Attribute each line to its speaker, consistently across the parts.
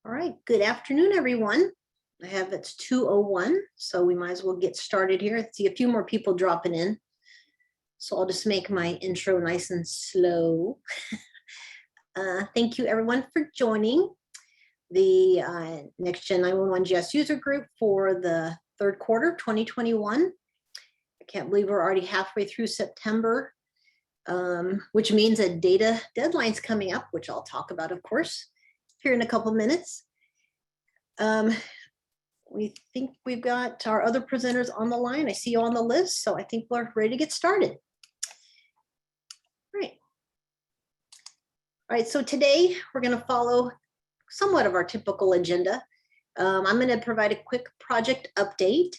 Speaker 1: All right, good afternoon, everyone. It's 2:01, so we might as well get started here. I see a few more people dropping in. So I'll just make my intro nice and slow. Thank you everyone for joining the Next Gen 911 GIS user group for the third quarter 2021. I can't believe we're already halfway through September, which means a data deadline's coming up, which I'll talk about, of course, here in a couple minutes. We think we've got our other presenters on the line. I see you on the list, so I think we're ready to get started. Right. All right, so today we're going to follow somewhat of our typical agenda. I'm going to provide a quick project update,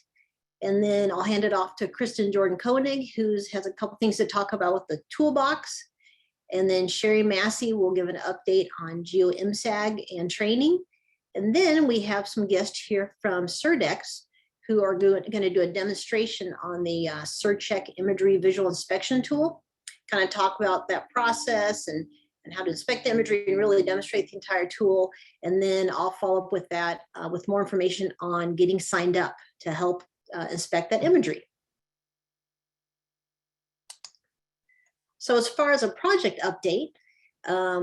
Speaker 1: and then I'll hand it off to Kristen Jordan Koenig, who has a couple things to talk about with the toolbox. And then Sherry Massey will give an update on GeoIMSAG and training. And then we have some guests here from Surdex who are going to do a demonstration on the SurCheck imagery visual inspection tool, kind of talk about that process and how to inspect the imagery and really demonstrate the entire tool. And then I'll follow up with that with more information on getting signed up to help inspect that imagery. So as far as a project update,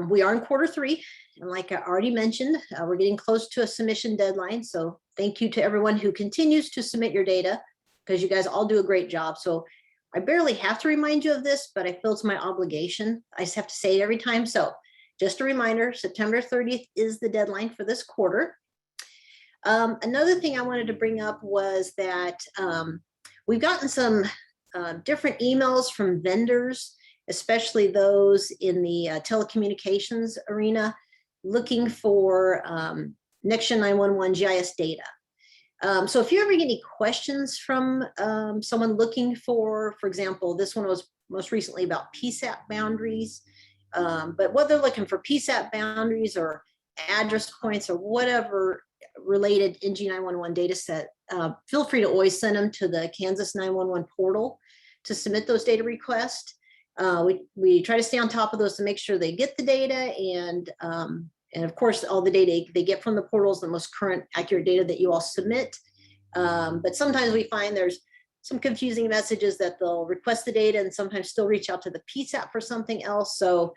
Speaker 1: we are in quarter three. And like I already mentioned, we're getting close to a submission deadline. So thank you to everyone who continues to submit your data, because you guys all do a great job. So I barely have to remind you of this, but I feel it's my obligation. I just have to say it every time. So just a reminder, September 30th is the deadline for this quarter. Another thing I wanted to bring up was that we've gotten some different emails from vendors, especially those in the telecommunications arena, looking for Next Gen 911 GIS data. So if you ever get any questions from someone looking for example, this one was most recently about PSAP boundaries, but what they're looking for, PSAP boundaries or address points or whatever related NG911 data set, feel free to always send them to the Kansas 911 portal to submit those data requests. We try to stay on top of those to make sure they get the data, and of course all the data they get from the portal is the most current, accurate data that you all submit. But sometimes we find there's some confusing messages that they'll request the data and sometimes still reach out to the PSAP for something else. So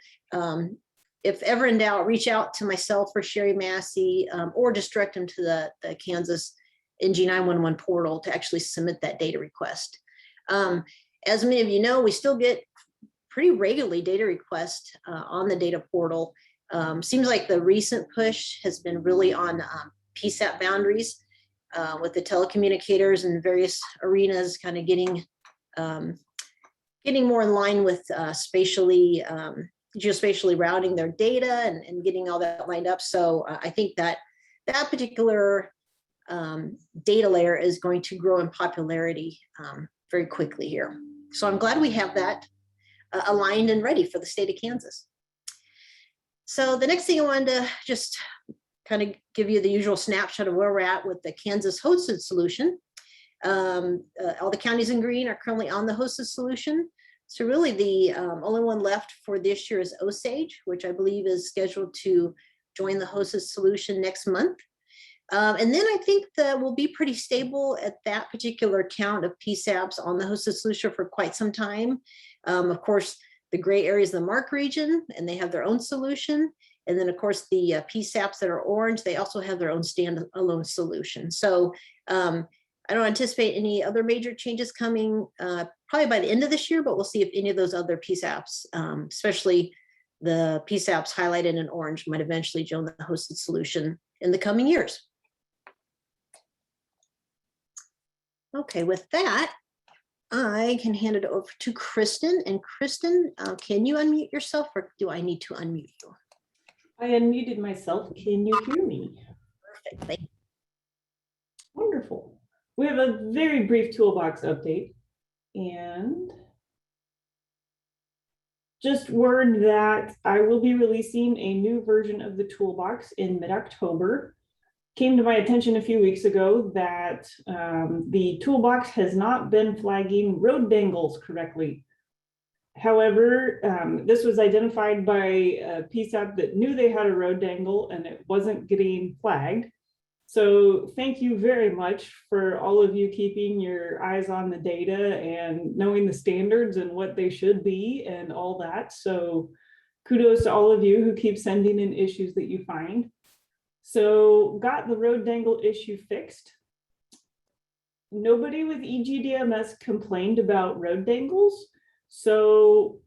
Speaker 1: if ever in doubt, reach out to myself or Sherry Massey, or just direct them to the Kansas NG911 portal to actually submit that data request. As many of you know, we still get pretty regularly data requests on the data portal. Seems like the recent push has been really on PSAP boundaries with the telecommunicators and various arenas kind of getting more in line with geospatially routing their data and getting all that lined up. So I think that particular data layer is going to grow in popularity very quickly here. So I'm glad we have that aligned and ready for the state of Kansas. So the next thing I wanted to just kind of give you the usual snapshot of where we're at with the Kansas hosted solution. All the counties in green are currently on the hosted solution. So really the only one left for this year is Osage, which I believe is scheduled to join the hosted solution next month. And then I think that we'll be pretty stable at that particular count of PSAPs on the hosted solution for quite some time. Of course, the gray area is the MARC region, and they have their own solution. And then, of course, the PSAPs that are orange, they also have their own standalone solution. So I don't anticipate any other major changes coming probably by the end of this year, but we'll see if any of those other PSAPs, especially the PSAPs highlighted in orange, might eventually join the hosted solution in the coming years. Okay, with that, I can hand it over to Kristen. And Kristen, can you unmute yourself, or do I need to unmute you?
Speaker 2: I unmuted myself. Can you hear me?
Speaker 1: Perfect. Thank you.
Speaker 2: Wonderful. We have a very brief toolbox update, and just word that I will be releasing a new version of the toolbox in mid-October. Came to my attention a few weeks ago that the toolbox has not been flagging road dangles correctly. However, this was identified by a PSAP that knew they had a road dangle and it wasn't getting flagged. So thank you very much for all of you keeping your eyes on the data and knowing the standards and what they should be and all that. So kudos to all of you who keep sending in issues that you find. So got the road dangle issue fixed. Nobody with EGDMS complained about road dangles. So,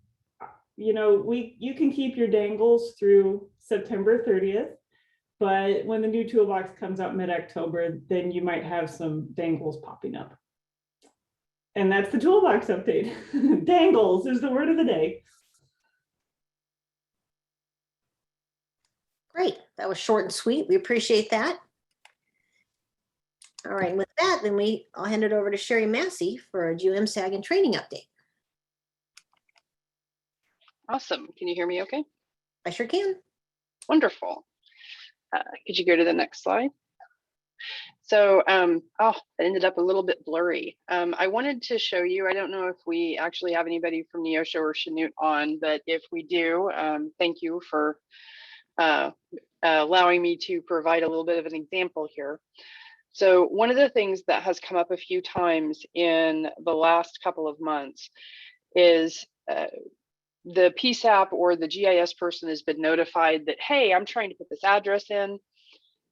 Speaker 2: you know, you can keep your dangles through September 30th. But when the new toolbox comes out mid-October, then you might have some dangles popping up. And that's the toolbox update. Dangles is the word of the day.
Speaker 1: Great. That was short and sweet. We appreciate that. All right. With that, then I'll hand it over to Sherry Massey for a GeoMSAG and training update.
Speaker 3: Awesome. Can you hear me okay?
Speaker 1: I sure can.
Speaker 3: Wonderful. Could you go to the next slide? So, it ended up a little bit blurry. I wanted to show you, I don't know if we actually have anybody from Neosho or Chanute on, but if we do, thank you for allowing me to provide a little bit of an example here. So one of the things that has come up a few times in the last couple of months is the PSAP or the GIS person has been notified that, hey, I'm trying to put this address in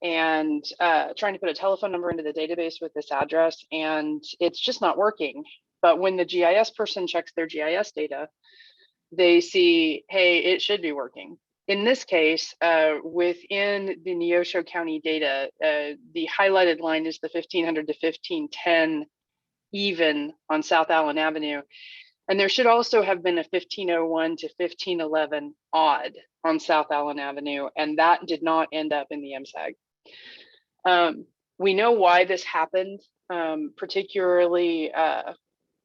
Speaker 3: and trying to put a telephone number into the database with this address, and it's just not working. But when the GIS person checks their GIS data, they see, hey, it should be working. In this case, within the Neosho County data, the highlighted line is the 1500 to 1510 even on South Allen Avenue. And there should also have been a 1501 to 1511 odd on South Allen Avenue, and that did not end up in the MSAG. We know why this happened, particularly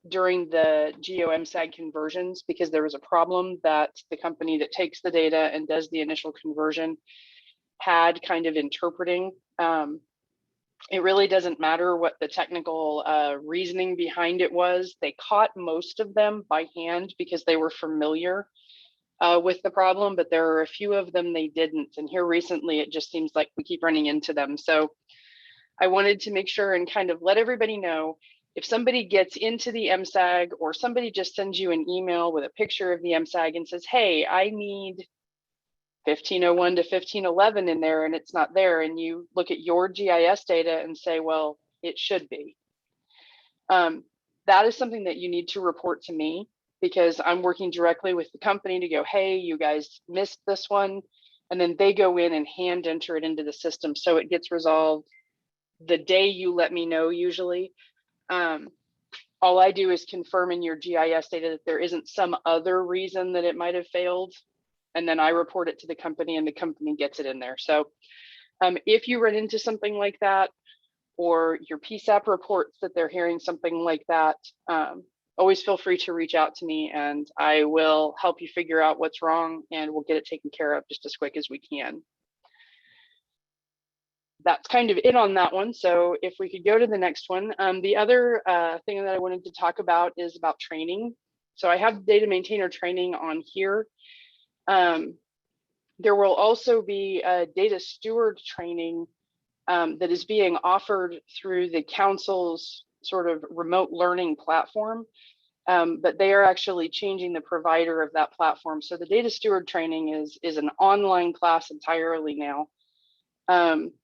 Speaker 3: during the GeoMSAG conversions, because there was a problem that the company that takes the data and does the initial conversion had kind of interpreting. It really doesn't matter what the technical reasoning behind it was. They caught most of them by hand because they were familiar with the problem, but there are a few of them they didn't. And here recently, it just seems like we keep running into them. So I wanted to make sure and kind of let everybody know, if somebody gets into the MSAG or somebody just sends you an email with a picture of the MSAG and says, hey, I need 1501 to 1511 in there and it's not there, and you look at your GIS data and say, well, it should be. That is something that you need to report to me, because I'm working directly with the company to go, hey, you guys missed this one. And then they go in and hand enter it into the system. So it gets resolved the day you let me know usually. All I do is confirm in your GIS data that there isn't some other reason that it might have failed. And then I report it to the company and the company gets it in there. So if you run into something like that, or your PSAP reports that they're hearing something like that, always feel free to reach out to me and I will help you figure out what's wrong and we'll get it taken care of just as quick as we can. That's kind of it on that one. So if we could go to the next one. The other thing that I wanted to talk about is about training. So I have data maintainer training on here. There will also be a data steward training that is being offered through the council's sort of remote learning platform, but they are actually changing the provider of that platform. So the data steward training is an online class entirely now.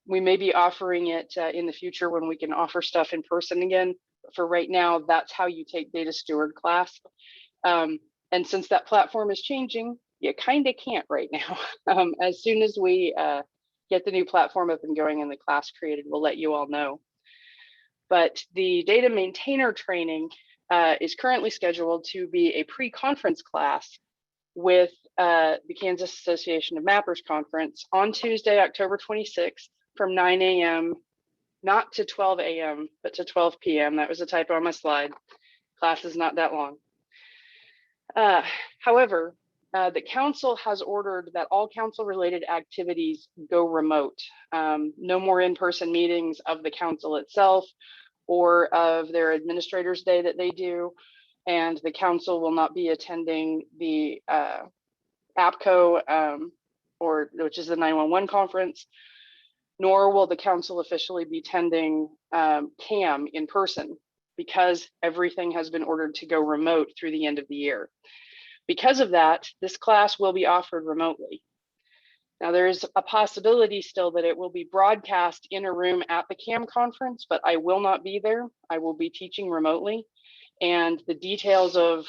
Speaker 3: We may be offering it in the future when we can offer stuff in person again. For right now, that's how you take data steward class. And since that platform is changing, you kind of can't right now. As soon as we get the new platform up and going and the class created, we'll let you all know. But the data maintainer training is currently scheduled to be a pre-conference class with the Kansas Association of Mappers Conference on Tuesday, October 26th from 9 a.m., not to 12 a.m., but to 12 p.m. That was a typo on my slide. Class is not that long. However, the council has ordered that all council-related activities go remote. No more in-person meetings of the council itself or of their administrators' day that they do. and the council will not be attending the APCO, which is the 911 conference, nor will the council officially be attending CAM in person, because everything has been ordered to go remote through the end of the year. Because of that, this class will be offered remotely. Now, there's a possibility still that it will be broadcast in a room at the CAM conference, but I will not be there. I will be teaching remotely, and the details of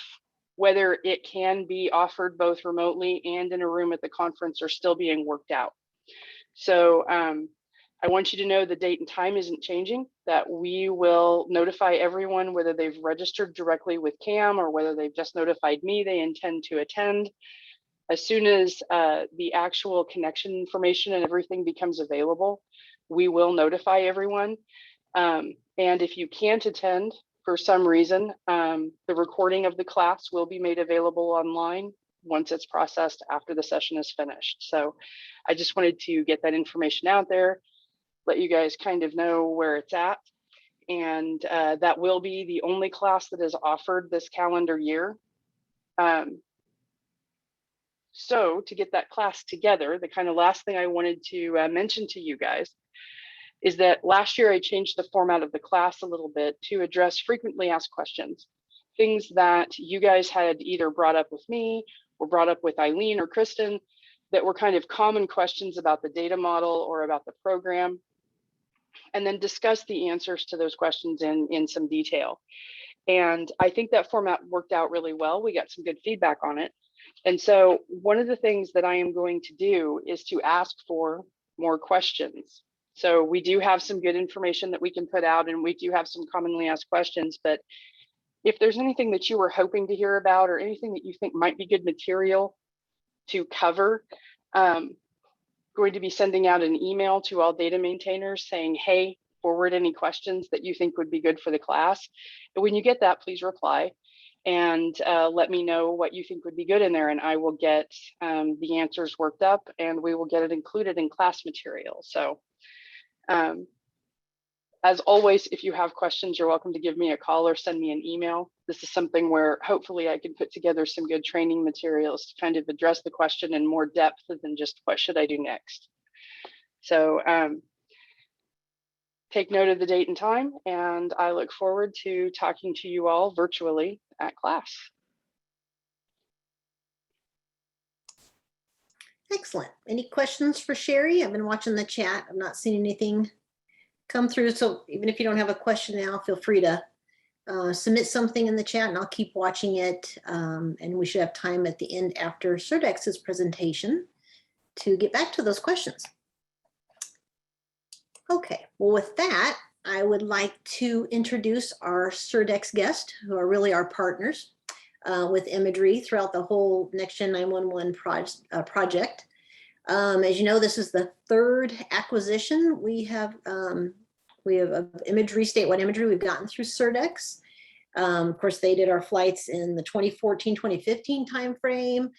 Speaker 3: whether it can be offered both remotely and in a room at the conference are still being worked out. So I want you to know the date and time isn't changing, that we will notify everyone whether they've registered directly with CAM or whether they've just notified me they intend to attend. As soon as the actual connection information and everything becomes available, we will notify everyone. And if you can't attend for some reason, the recording of the class will be made available online once it's processed after the session is finished. So I just wanted to get that information out there, let you guys kind of know where it's at. And that will be the only class that is offered this calendar year. So to get that class together, the kind of last thing I wanted to mention to you guys is that last year I changed the format of the class a little bit to address frequently asked questions, things that you guys had either brought up with me or brought up with Eileen or Kristen that were kind of common questions about the data model or about the program, and then discuss the answers to those questions in some detail. And I think that format worked out really well. We got some good feedback on it. And so one of the things that I am going to do is to ask for more questions. So we do have some good information that we can put out, and we do have some commonly asked questions, but if there's anything that you were hoping to hear about or anything that you think might be good material to cover, going to be sending out an email to all data maintainers saying, hey, forward any questions that you think would be good for the class. And when you get that, please reply and let me know what you think would be good in there, and I will get the answers worked up and we will get it included in class material. So as always, if you have questions, you're welcome to give me a call or send me an email. This is something where hopefully I can put together some good training materials to kind of address the question in more depth than just what should I do next. So take note of the date and time, and I look forward to talking to you all virtually at class.
Speaker 1: Excellent. Any questions for Sherry? I've been watching the chat. I'm not seeing anything come through. So even if you don't have a question now, feel free to submit something in the chat and I'll keep watching it. And we should have time at the end after Surdex's presentation to get back to those questions. Okay, well, with that, I would like to introduce our Surdex guests, who are really our partners with imagery throughout the whole NextGen 911 project. As you know, this is the third acquisition we have of imagery, statewide imagery we've gotten through Surdex. Of course, they did our flights in the 2014, 2015 timeframe,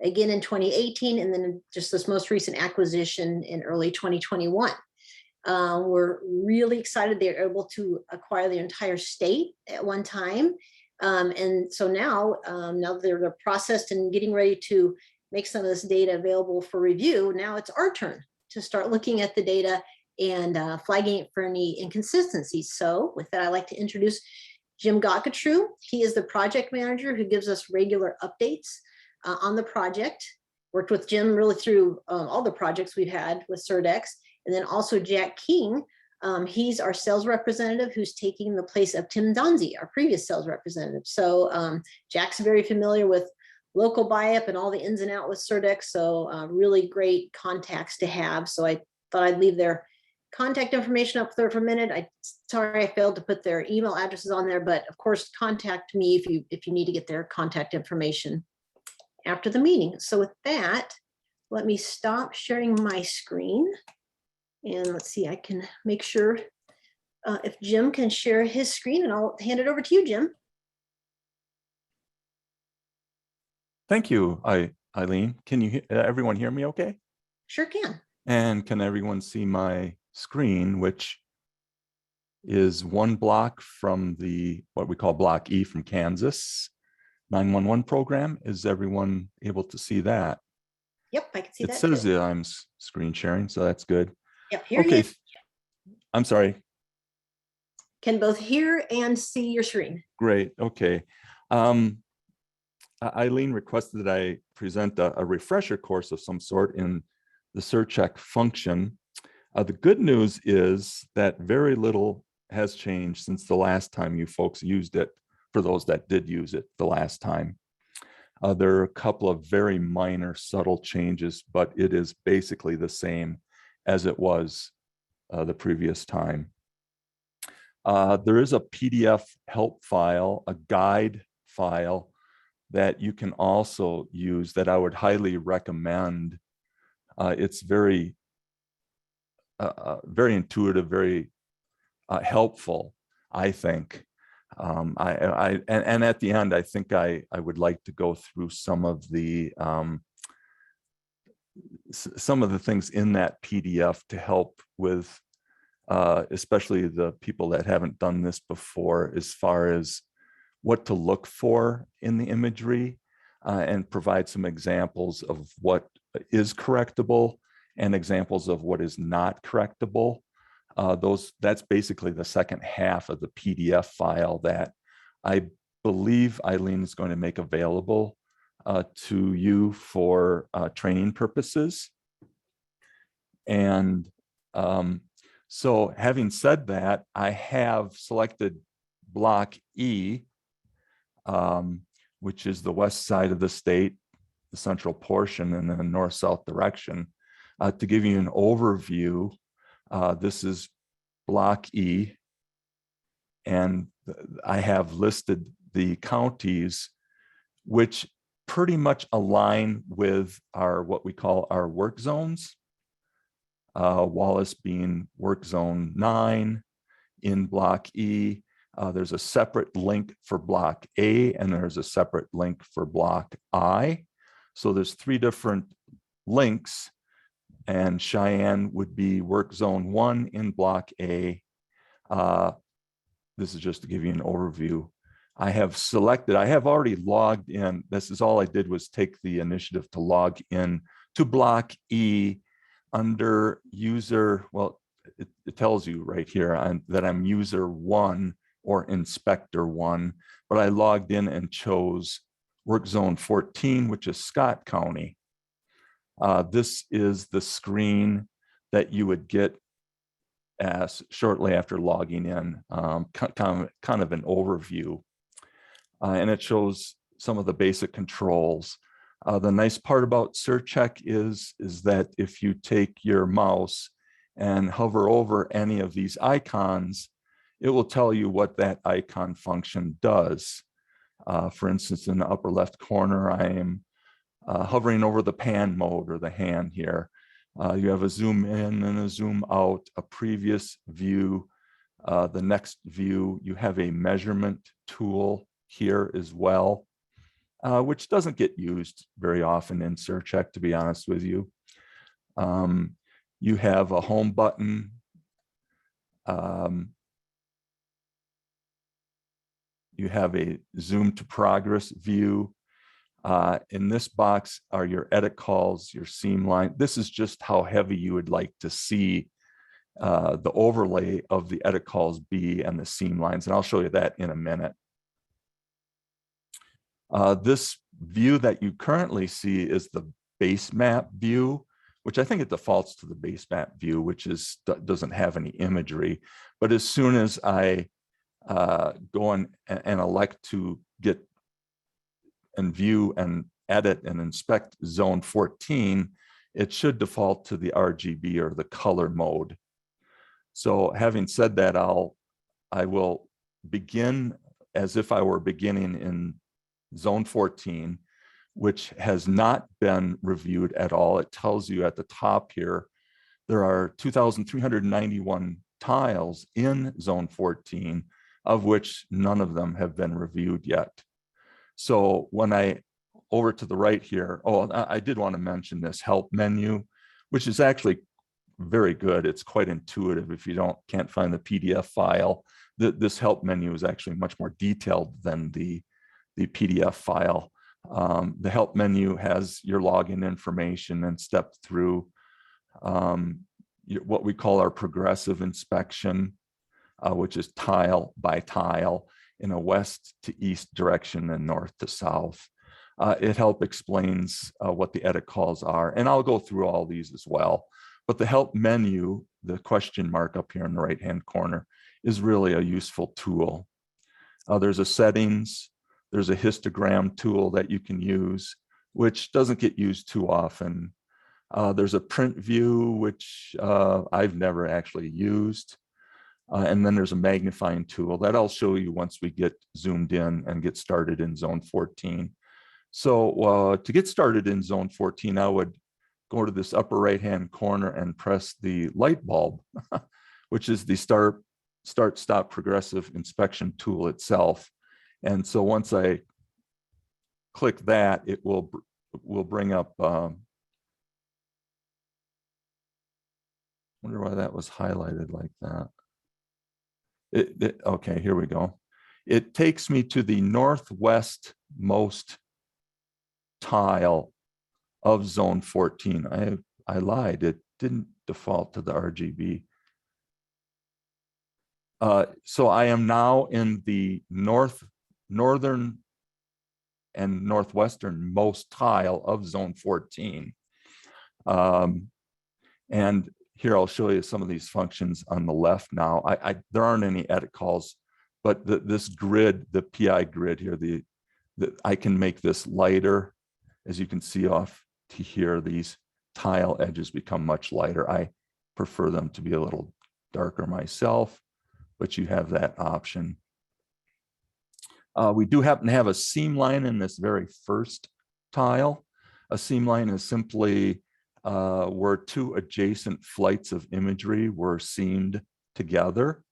Speaker 1: again in 2018, and then just this most recent acquisition in early 2021. We're really excited they're able to acquire the entire state at one time. And so now they're processed and getting ready to make some of this data available for review. Now it's our turn to start looking at the data and flagging it for any inconsistencies. So with that, I'd like to introduce Jim Gockatrew. He is the project manager who gives us regular updates on the project. Worked with Jim really through all the projects we've had with Surdex. And then also Jack King, he's our sales representative who's taking the place of Tim Donzie, our previous sales representative. So Jack's very familiar with local buy-up and all the ins and outs with Surdex. So really great contacts to have. So I thought I'd leave their contact information up there for a minute. Sorry I failed to put their email addresses on there, but of course contact me if you need to get their contact information after the meeting. So with that, let me stop sharing my screen. And let's see, I can make sure if Jim can share his screen, and I'll hand it over to you, Jim.
Speaker 4: Thank you, Eileen. Can you everyone hear me okay?
Speaker 1: Sure can.
Speaker 4: And can everyone see my screen, which is one block from the, what we call Block E from Kansas 911 program. Is everyone able to see that?
Speaker 1: Yep, I can see
Speaker 4: It
Speaker 1: that
Speaker 4: says
Speaker 1: too.
Speaker 4: that I'm screen sharing, so that's good.
Speaker 1: Yep, hear
Speaker 4: Okay,
Speaker 1: you.
Speaker 4: I'm sorry.
Speaker 1: Can both hear and see your screen.
Speaker 4: Great, okay. Eileen requested that I present a refresher course of some sort in the SurCheck function. The good news is that very little has changed since the last time you folks used it, for those that did use it the last time. There are a couple of very minor subtle changes, but it is basically the same as it was the previous time. There is a PDF help file, a guide file that you can also use that I would highly recommend. It's very intuitive, very helpful, I think. And at the end, I think I would like to go through some of the things in that PDF to help with especially the people that haven't done this before, as far as what to look for in the imagery, and provide some examples of what is correctable and examples of what is not correctable. That's basically the second half of the PDF file that I believe Eileen is going to make available to you for training purposes. And so having said that, I have selected Block E, which is the west side of the state, the central portion, and then the north-south direction. To give you an overview, this is Block E, and I have listed the counties which pretty much align with our, what we call our work zones. Wallace being work zone 9 in Block E. There's a separate link for Block A, and there's a separate link for Block I. So there's 3 different links, and Cheyenne would be work zone 1 in Block A. This is just to give you an overview. I have already logged in. This is all I did, was take the initiative to log in to Block E under user. Well, it tells you right here that I'm user 1 or inspector 1, but I logged in and chose work zone 14, which is Scott County. This is the screen that you would get as shortly after logging in, kind of an overview. And it shows some of the basic controls. The nice part about SurCheck is that if you take your mouse and hover over any of these icons, it will tell you what that icon function does. For instance, in the upper left corner, I am hovering over the pan mode, or the hand here. You have a zoom in and a zoom out, a previous view, the next view. You have a measurement tool here as well, which doesn't get used very often in SurCheck, to be honest with you. You have a home button. You have a zoom to progress view. In this box are your edit calls, your seam line. This is just how heavy you would like to see the overlay of the edit calls be, and the seam lines. And I'll show you that in a minute. This view that you currently see is the base map view, which I think it defaults to the base map view, which doesn't have any imagery. But as soon as I go and elect to get and view and edit and inspect zone 14, it should default to the RGB, or the color mode. So having said that, I will begin as if I were beginning in zone 14, which has not been reviewed at all. It tells you at the top here, there are 2,391 tiles in zone 14, of which none of them have been reviewed yet. So when I, over to the right here, I did want to mention this help menu, which is actually very good. It's quite intuitive. If you can't find the PDF file, this help menu is actually much more detailed than the PDF file. The help menu has your login information and step through what we call our progressive inspection, which is tile by tile in a west to east direction and north to south. It help explains what the edit calls are, and I'll go through all these as well. But the help menu, the question mark up here in the right-hand corner, is really a useful tool. There's a settings, there's a histogram tool that you can use, which doesn't get used too often. There's a print view, which I've never actually used. And then there's a magnifying tool that I'll show you once we get zoomed in and get started in zone 14. So to get started in zone 14, I would go to this upper right-hand corner and press the light bulb, which is the start, stop progressive inspection tool itself. And so once I click that, it will bring up, wonder why that was highlighted like that. Okay, here we go. It takes me to the northwestmost tile of zone 14. I lied, it didn't default to the RGB. So I am now in the northern and northwestern most tile of zone 14. And here I'll show you some of these functions on the left now. There aren't any edit calls, but this grid, the PI grid here, I can make this lighter. As you can see off to here, these tile edges become much lighter. I prefer them to be a little darker myself, but you have that option. We do happen to have a seam line in this very first tile. A seam line is simply where two adjacent flights of imagery were seamed together.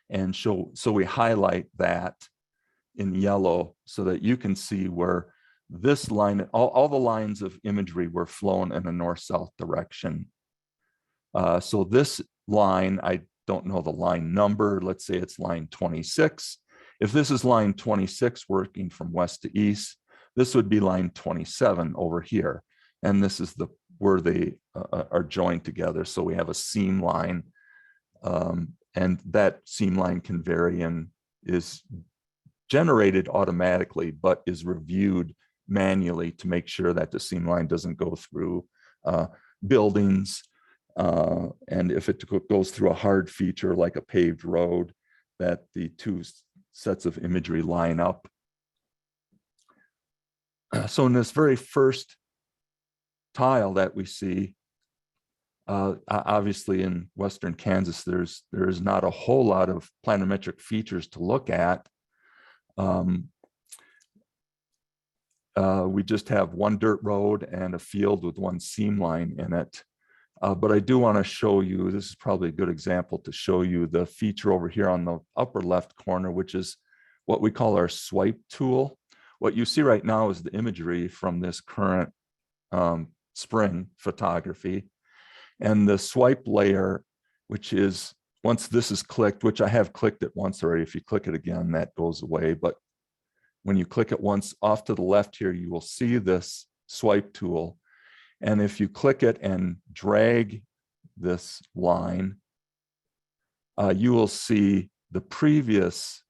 Speaker 4: And so we highlight that in yellow so that you can see where this line, all the lines of imagery were flown in a north-south direction. So this line, I don't know the line number, let's say it's line 26. If this is line 26 working from west to east, this would be line 27 over here. And this is where they are joined together. So we have a seam line, and that seam line can vary and is generated automatically, but is reviewed manually to make sure that the seam line doesn't go through buildings. And if it goes through a hard feature like a paved road, that the two sets of imagery line up. So in this very first tile that we see, obviously in Western Kansas, there is not a whole lot of planimetric features to look at. We just have one dirt road and a field with one seam line in it. But I do want to show you, this is probably a good example to show you the feature over here on the upper left corner, which is what we call our swipe tool. What you see right now is the imagery from this current spring photography. And the swipe layer, which is, once this is clicked, which I have clicked it once already, if you click it again, that goes away. But when you click it once off to the left here, you will see this swipe tool. And if you click it and drag this line, you will see the previous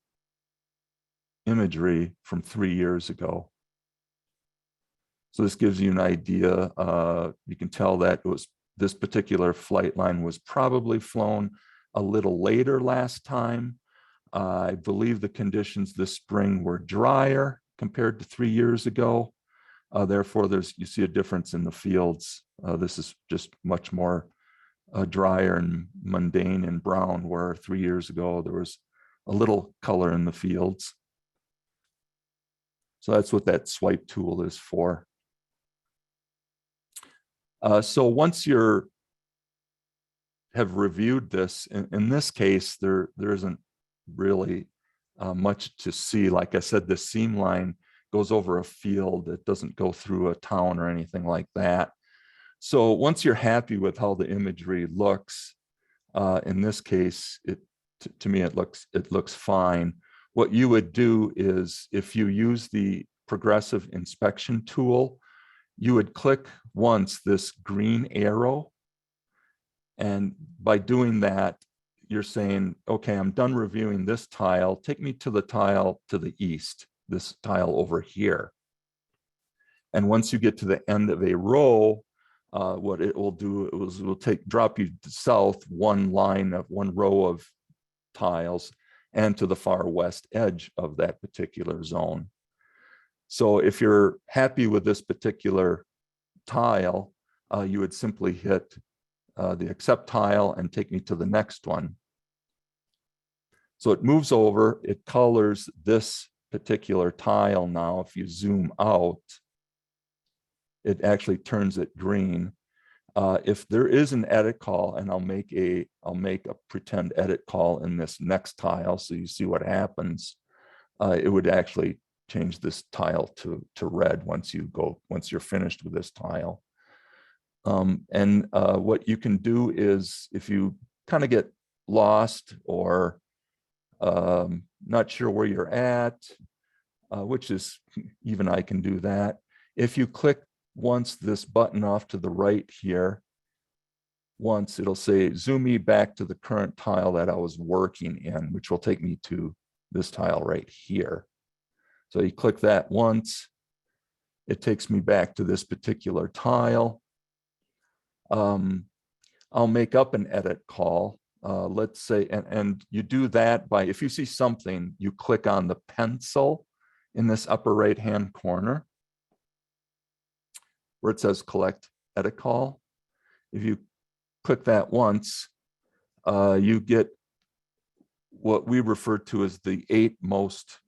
Speaker 4: imagery from 3 years ago. So this gives you an idea. You can tell that it was this particular flight line was probably flown a little later last time. I believe the conditions this spring were drier compared to 3 years ago. Therefore, you see a difference in the fields. This is just much more drier and mundane and brown, where 3 years ago there was a little color in the fields. So that's what that swipe tool is for. So once you have reviewed this, in this case, there isn't really much to see. Like I said, the seam line goes over a field. It doesn't go through a town or anything like that. So once you're happy with how the imagery looks, in this case, to me, it looks fine. What you would do is if you use the progressive inspection tool, you would click once this green arrow. And by doing that, you're saying, okay, I'm done reviewing this tile. Take me to the tile to the east, this tile over here. And once you get to the end of a row, what it will do is it will drop you south one row of tiles and to the far west edge of that particular zone. So if you're happy with this particular tile, you would simply hit the accept tile and take me to the next one. So it moves over, it colors this particular tile now. If you zoom out, it actually turns it green. If there is an edit call, and I'll make a pretend edit call in this next tile so you see what happens, it would actually change this tile to red once you're finished with this tile. And what you can do is if you kind of get lost or not sure where you're at, which is even I can do that. If you click once this button off to the right here, once it'll say zoom me back to the current tile that I was working in, which will take me to this tile right here. So you click that once, it takes me back to this particular tile. I'll make up an edit call. Let's say, and you do that by, if you see something, you click on the pencil in this upper right-hand corner where it says collect edit call. If you click that once, you get what we refer to as the 8 most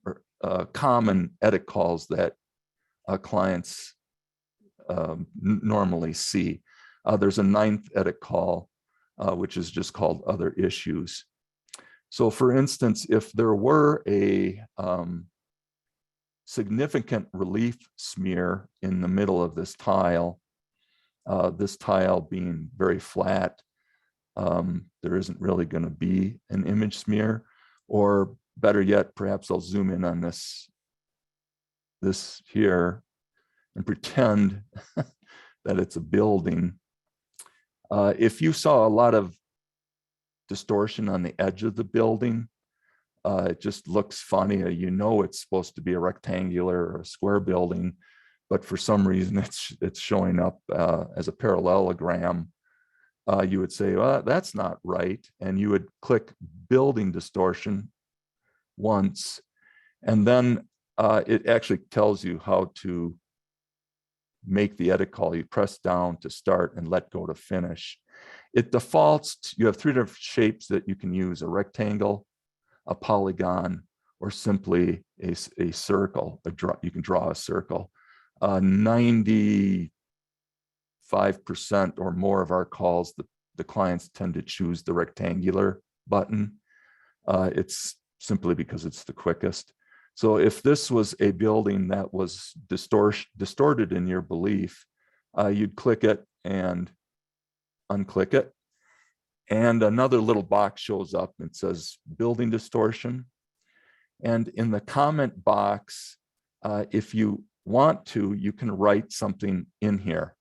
Speaker 4: common edit calls that clients normally see. There's a 9th edit call, which is just called other issues. So for instance, if there were a significant relief smear in the middle of this tile being very flat, there isn't really going to be an image smear, or better yet, perhaps I'll zoom in on this here and pretend that it's a building. If you saw a lot of distortion on the edge of the building, it just looks funny. You know it's supposed to be a rectangular or a square building, but for some reason it's showing up as a parallelogram. You would say, well, that's not right. And you would click building distortion once, and then it actually tells you how to make the edit call. You press down to start and let go to finish. It defaults, you have 3 different shapes that you can use: a rectangle, a polygon, or simply a circle. You can draw a circle. 95% or more of our calls, the clients tend to choose the rectangular button. It's simply because it's the quickest. So if this was a building that was distorted in your belief, you'd click it and unclick it. And another little box shows up and says building distortion. And in the comment box, if you want to, you can write something in here.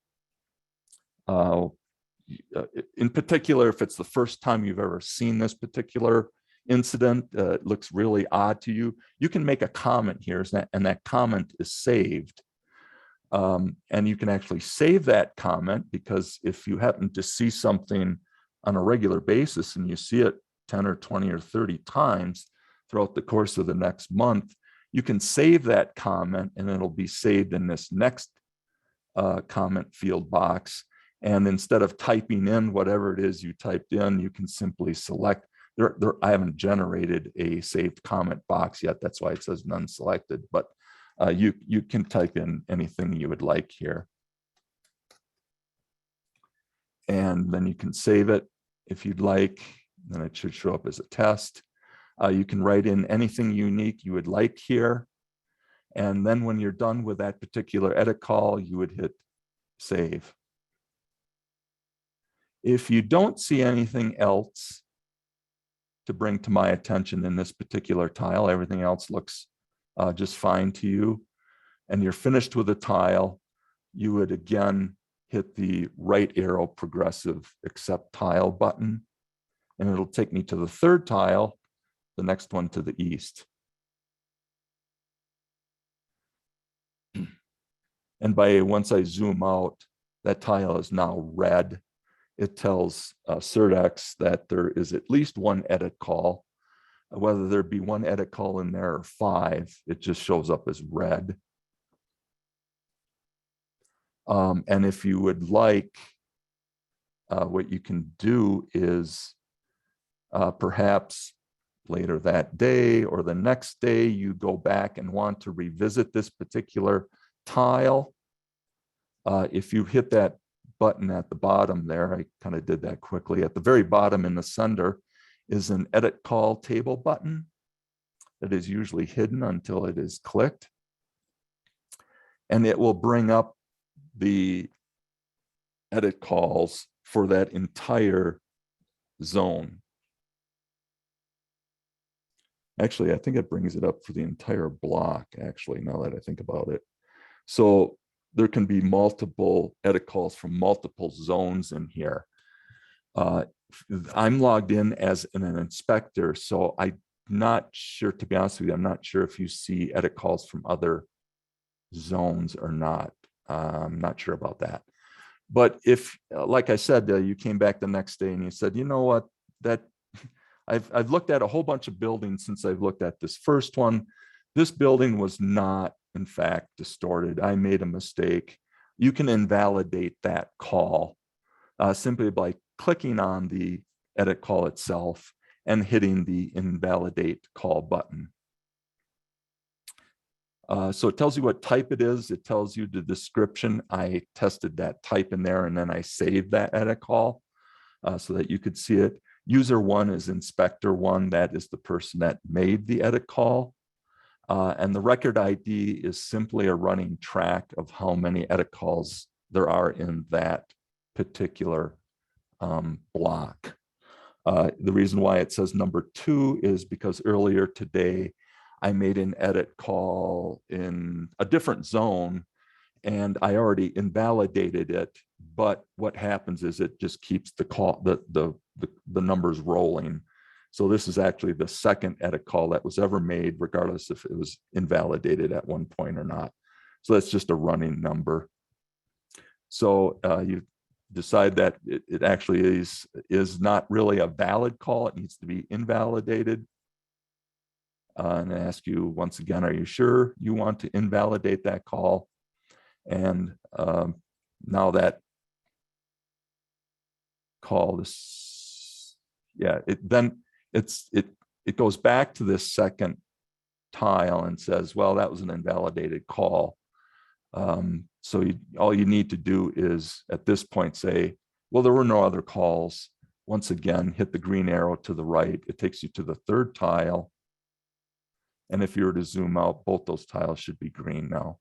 Speaker 4: In particular, if it's the first time you've ever seen this particular incident, it looks really odd to you, you can make a comment here, and that comment is saved. And you can actually save that comment, because if you happen to see something on a regular basis and you see it 10 or 20 or 30 times throughout the course of the next month, you can save that comment and it'll be saved in this next comment field box. And instead of typing in whatever it is you typed in, you can simply select. I haven't generated a saved comment box yet. That's why it says none selected, but you can type in anything you would like here. And then you can save it if you'd like. Then it should show up as a test. You can write in anything unique you would like here. And then when you're done with that particular edit call, you would hit save. If you don't see anything else to bring to my attention in this particular tile, everything else looks just fine to you, and you're finished with a tile, you would again hit the right arrow progressive accept tile button, and it'll take me to the third tile, the next one to the east. And once I zoom out, that tile is now red. It tells Surdex that there is at least one edit call. Whether there be one edit call in there or 5, it just shows up as red. And if you would like, what you can do is perhaps later that day or the next day, you go back and want to revisit this particular tile. If you hit that button at the bottom there, I kind of did that quickly. At the very bottom in the center is an edit call table button that is usually hidden until it is clicked. And it will bring up the edit calls for that entire zone. Actually, I think it brings it up for the entire block, actually, now that I think about it. So there can be multiple edit calls from multiple zones in here. I'm logged in as an inspector, so I'm not sure, to be honest with you, I'm not sure if you see edit calls from other zones or not. I'm not sure about that. But if, like I said, you came back the next day and you said, you know what, that I've looked at a whole bunch of buildings since I've looked at this first one. This building was not, in fact, distorted. I made a mistake. You can invalidate that call simply by clicking on the edit call itself and hitting the invalidate call button. So it tells you what type it is. It tells you the description. I tested that type in there and then I saved that edit call so that you could see it. User 1 is inspector 1. That is the person that made the edit call. And the record ID is simply a running track of how many edit calls there are in that particular block. The reason why it says number 2 is because earlier today, I made an edit call in a different zone and I already invalidated it. But what happens is it just keeps the call, the numbers rolling. So this is actually the second edit call that was ever made, regardless if it was invalidated at one point or not. So that's just a running number. So you decide that it actually is not really a valid call. It needs to be invalidated. And I ask you once again, are you sure you want to invalidate that call? And now that call this, yeah, it goes back to this second tile and says, well, that was an invalidated call. So all you need to do is at this point say, well, there were no other calls. Once again, hit the green arrow to the right. It takes you to the third tile. And if you were to zoom out, both those tiles should be green now.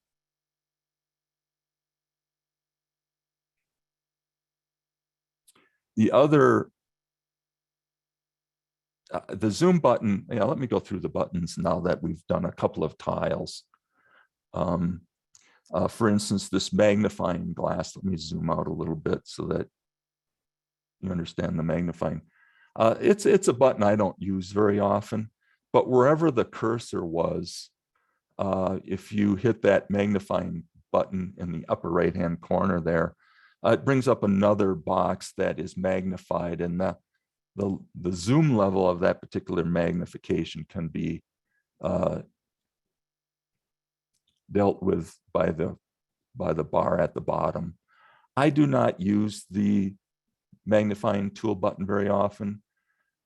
Speaker 4: The other, the zoom button, yeah, let me go through the buttons now that we've done a couple of tiles. For instance, this magnifying glass, let me zoom out a little bit so that you understand the magnifying. It's a button I don't use very often, but wherever the cursor was, if you hit that magnifying button in the upper right-hand corner there, it brings up another box that is magnified, and the zoom level of that particular magnification can be dealt with by the bar at the bottom. I do not use the magnifying tool button very often.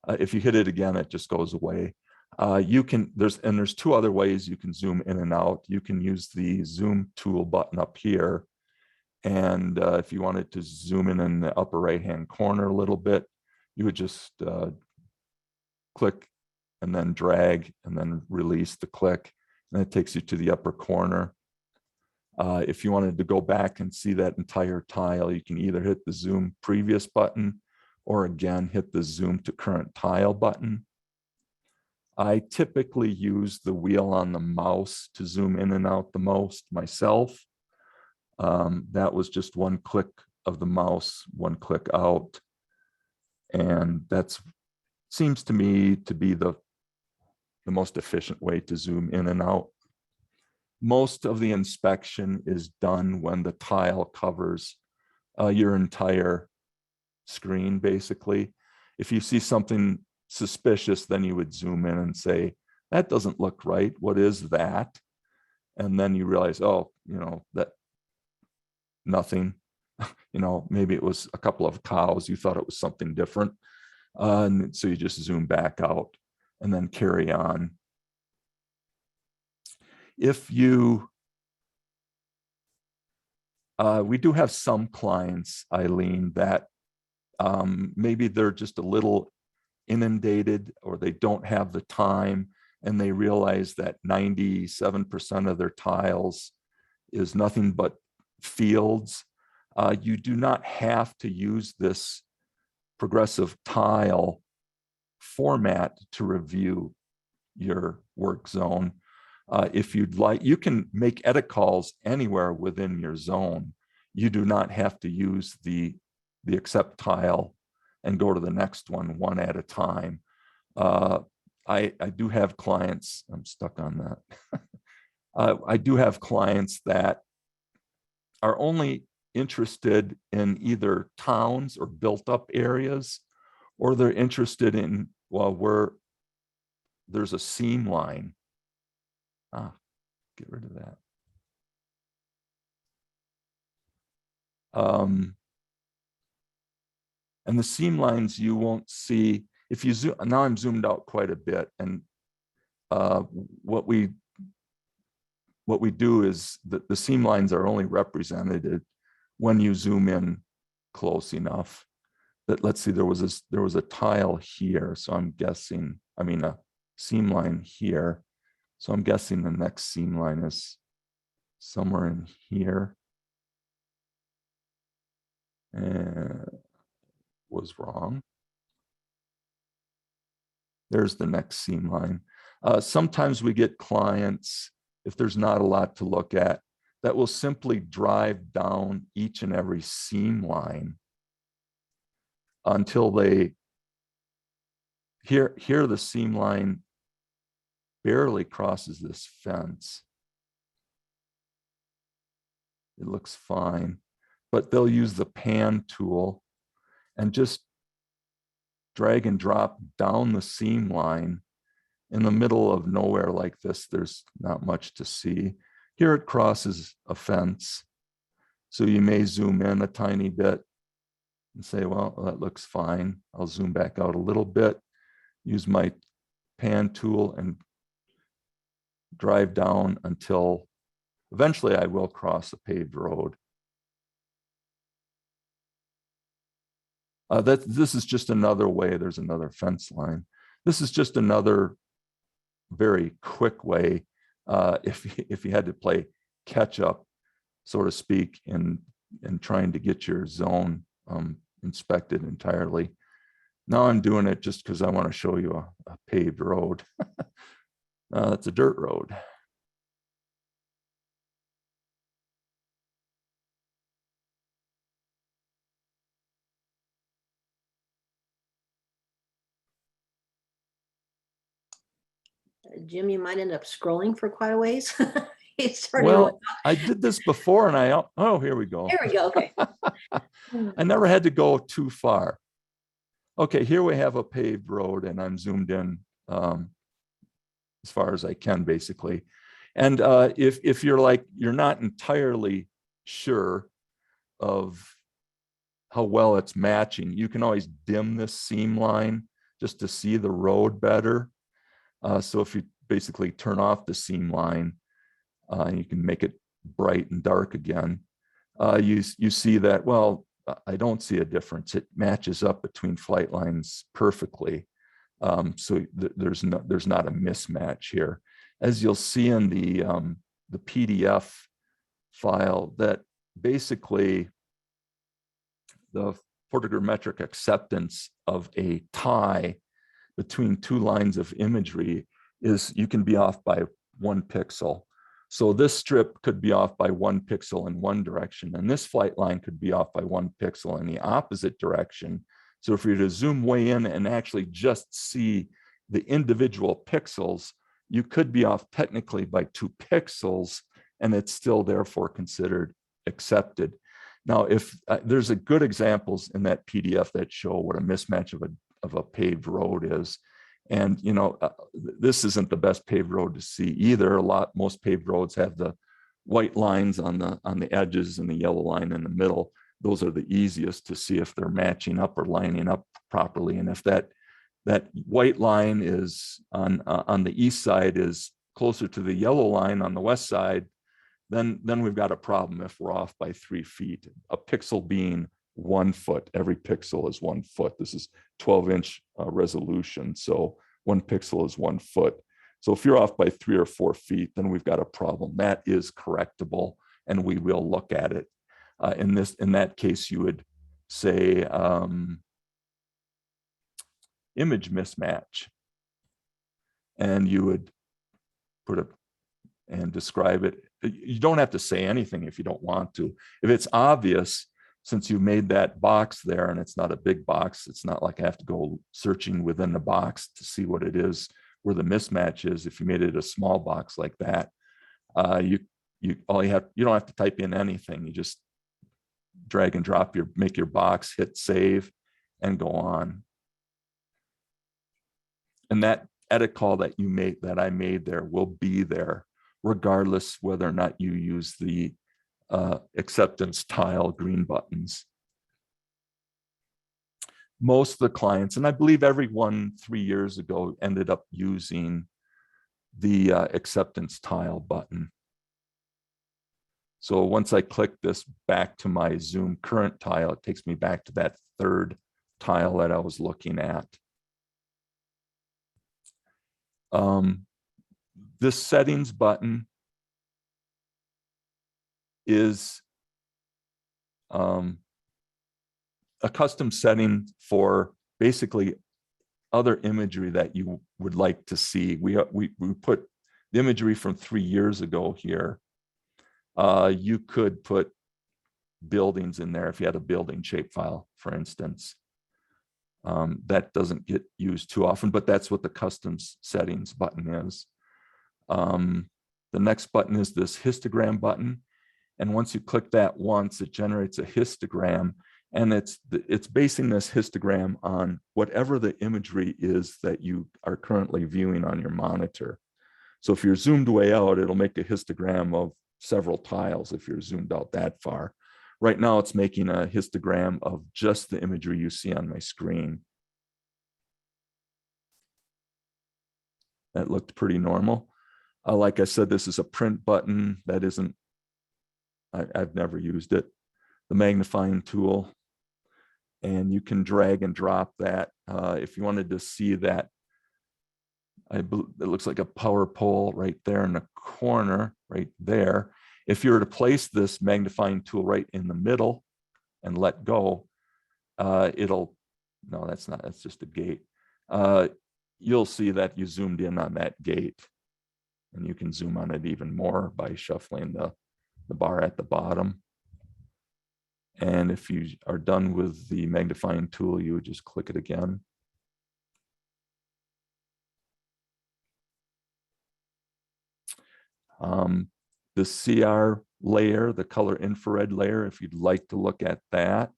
Speaker 4: If you hit it again, it just goes away. There's two other ways you can zoom in and out. You can use the zoom tool button up here. And if you wanted to zoom in the upper right-hand corner a little bit, you would just click and then drag and then release the click. And it takes you to the upper corner. If you wanted to go back and see that entire tile, you can either hit the zoom previous button or again, hit the zoom to current tile button. I typically use the wheel on the mouse to zoom in and out the most myself. That was just one click of the mouse, one click out. And that seems to me to be the most efficient way to zoom in and out. Most of the inspection is done when the tile covers your entire screen, basically. If you see something suspicious, then you would zoom in and say, that doesn't look right. What is that? And then you realize, oh, that nothing, maybe it was a couple of cows. You thought it was something different. And so you just zoom back out and then carry on. If you, we do have some clients, Eileen, that maybe they're just a little inundated or they don't have the time and they realize that 97% of their tiles is nothing but fields. You do not have to use this progressive tile format to review your work zone. If you'd like, you can make edit calls anywhere within your zone. You do not have to use the accept tile and go to the next one at a time. I do have clients, I'm stuck on that. I do have clients that are only interested in either towns or built up areas, or they're interested in, well, where there's a seam line. Get rid of that. And the seam lines you won't see if you zoom. Now I'm zoomed out quite a bit, and what we do is that the seam lines are only represented when you zoom in close enough. That, let's see, there was a tile here, so I'm guessing, a seam line here. So I'm guessing the next seam line is somewhere in here. And was wrong. There's the next seam line. Sometimes we get clients, if there's not a lot to look at, that will simply drive down each and every seam line until they, here the seam line barely crosses this fence. It looks fine, but they'll use the pan tool and just drag and drop down the seam line. In the middle of nowhere like this, there's not much to see. Here it crosses a fence. So you may zoom in a tiny bit and say, well, that looks fine. I'll zoom back out a little bit, use my pan tool and drive down until eventually I will cross a paved road. This is just another way. There's another fence line. This is just another very quick way if you had to play catch up, so to speak, in trying to get your zone inspected entirely. Now I'm doing it just because I want to show you a paved road. That's a dirt road.
Speaker 1: Jim, you might end up scrolling for quite a ways. It's starting
Speaker 4: Well, I did this before and oh, here we go.
Speaker 1: There we go. Okay.
Speaker 4: I never had to go too far. Okay, here we have a paved road and I'm zoomed in as far as I can, basically. And if you're not entirely sure of how well it's matching, you can always dim this seam line just to see the road better. So if you basically turn off the seam line, you can make it bright and dark again. You see that, well, I don't see a difference. It matches up between flight lines perfectly. So there's not a mismatch here. As you'll see in the PDF file, that basically the photogrammetric acceptance of a tie between two lines of imagery is you can be off by 1 pixel. So this strip could be off by 1 pixel in one direction, and this flight line could be off by 1 pixel in the opposite direction. So if you're to zoom way in and actually just see the individual pixels, you could be off technically by 2 pixels, and it's still therefore considered accepted. Now, if there's a good examples in that PDF that show what a mismatch of a paved road is. And, you know, this isn't the best paved road to see either. Most paved roads have the white lines on the edges and the yellow line in the middle. Those are the easiest to see if they're matching up or lining up properly. And if that white line is on the east side is closer to the yellow line on the west side, then we've got a problem if we're off by 3 feet. A pixel being 1 foot, every pixel is 1 foot. This is 12-inch resolution, so 1 pixel is 1 foot. So if you're off by 3 or 4 feet, then we've got a problem. That is correctable, and we will look at it. In that case, you would say image mismatch, and you would put it and describe it. You don't have to say anything if you don't want to. If it's obvious, since you made that box there and it's not a big box, it's not like I have to go searching within the box to see what it is, where the mismatch is. If you made it a small box like that, you don't have to type in anything. You just drag and drop make your box, hit save, and go on. And that edit call that I made there will be there, regardless whether or not you use the acceptance tile green buttons. Most of the clients, and I believe everyone 3 years ago, ended up using the acceptance tile button. So once I click this back to my Zoom current tile, it takes me back to that third tile that I was looking at. This settings button is a custom setting for basically other imagery that you would like to see. We put the imagery from 3 years ago here. You could put buildings in there if you had a building shapefile, for instance. That doesn't get used too often, but that's what the custom settings button is. The next button is this histogram button. And once you click that once, it generates a histogram, and it's basing this histogram on whatever the imagery is that you are currently viewing on your monitor. So if you're zoomed way out, it'll make a histogram of several tiles if you're zoomed out that far. Right now, it's making a histogram of just the imagery you see on my screen. That looked pretty normal. Like I said, this is a print button. That isn't, I've never used it. The magnifying tool, and you can drag and drop that. If you wanted to see that, it looks like a power pole right there in the corner, right there. If you were to place this magnifying tool right in the middle and let go, no, that's just a gate. You'll see that you zoomed in on that gate, and you can zoom on it even more by shuffling the bar at the bottom. And if you are done with the magnifying tool, you would just click it again. The CR layer, the color infrared layer, if you'd like to look at that,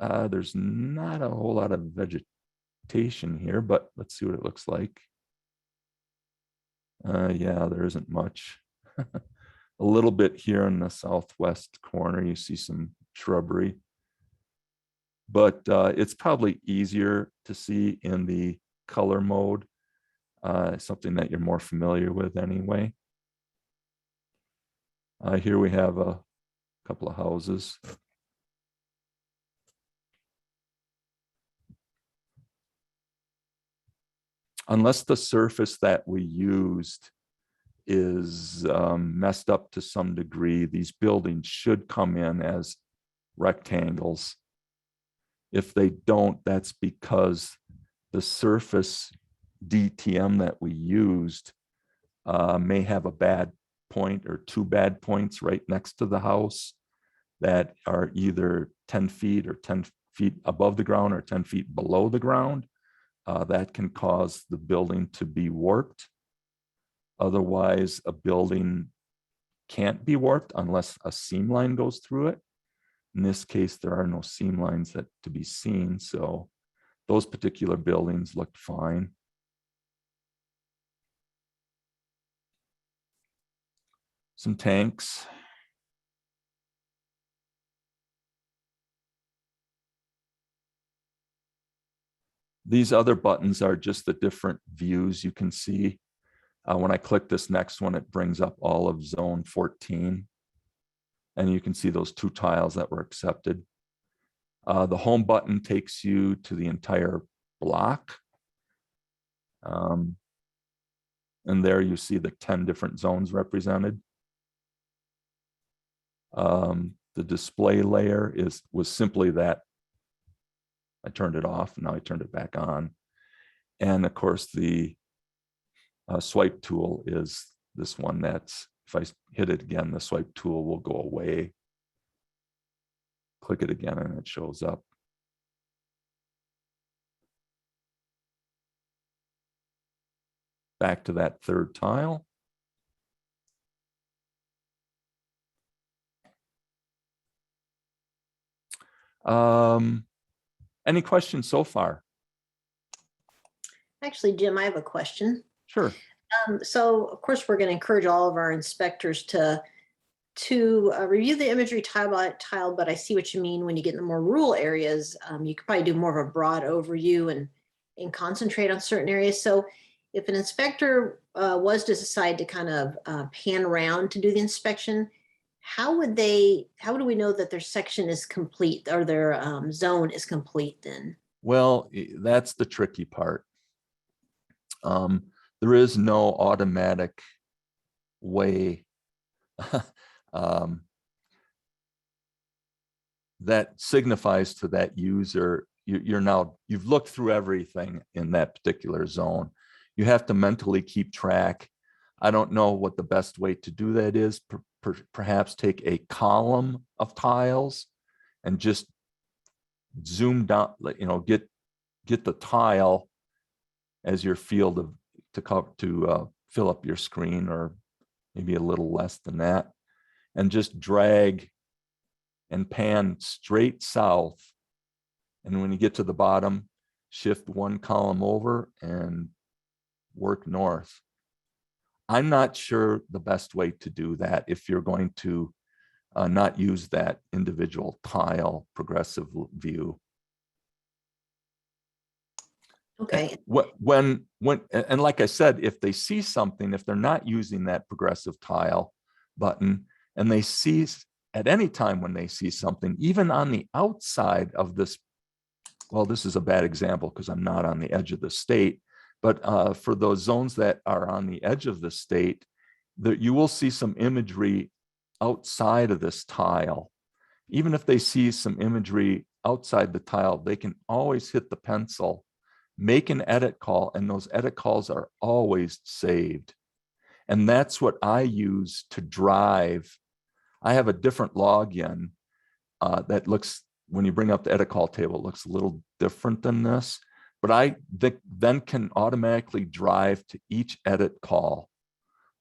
Speaker 4: there's not a whole lot of vegetation here, but let's see what it looks like. Yeah, there isn't much. A little bit here in the southwest corner, you see some shrubbery, but it's probably easier to see in the color mode, something that you're more familiar with anyway. Here we have a couple of houses. Unless the surface that we used is messed up to some degree, these buildings should come in as rectangles. If they don't, that's because the surface DTM that we used may have a bad point or two bad points right next to the house that are either 10 feet or 10 feet above the ground or 10 feet below the ground. That can cause the building to be warped. Otherwise, a building can't be warped unless a seam line goes through it. In this case, there are no seam lines that to be seen, so those particular buildings looked fine. Some tanks. These other buttons are just the different views you can see. When I click this next one, it brings up all of zone 14. And you can see those two tiles that were accepted. The home button takes you to the entire block. And there you see the 10 different zones represented. The display layer was simply that. I turned it off, now I turned it back on. And of course, the swipe tool is this one that's, if I hit it again, the swipe tool will go away. Click it again and it shows up. Back to that third tile. Any questions so far?
Speaker 1: Actually, Jim, I have a question.
Speaker 4: Sure.
Speaker 1: So of course, we're going to encourage all of our inspectors to review the imagery tile by tile, but I see what you mean when you get in the more rural areas. You could probably do more of a broad overview and concentrate on certain areas. So if an inspector was to decide to kind of pan around to do the inspection, how would we know that their section is complete or their zone is complete then?
Speaker 4: Well, that's the tricky part. There is no automatic way that signifies to that user, you've looked through everything in that particular zone. You have to mentally keep track. I don't know what the best way to do that is. Perhaps take a column of tiles and just zoom down, get the tile as your field to fill up your screen, or maybe a little less than that, and just drag and pan straight south. And when you get to the bottom, shift one column over and work north. I'm not sure the best way to do that if you're going to not use that individual tile progressive view.
Speaker 1: Okay.
Speaker 4: And like I said, if they see something, if they're not using that progressive tile button, and they see at any time when they see something, even on the outside of this, well, this is a bad example because I'm not on the edge of the state, but for those zones that are on the edge of the state, you will see some imagery outside of this tile. Even if they see some imagery outside the tile, they can always hit the pencil, make an edit call, and those edit calls are always saved. And that's what I use to drive. I have a different login that looks, when you bring up the edit call table, it looks a little different than this, but I then can automatically drive to each edit call.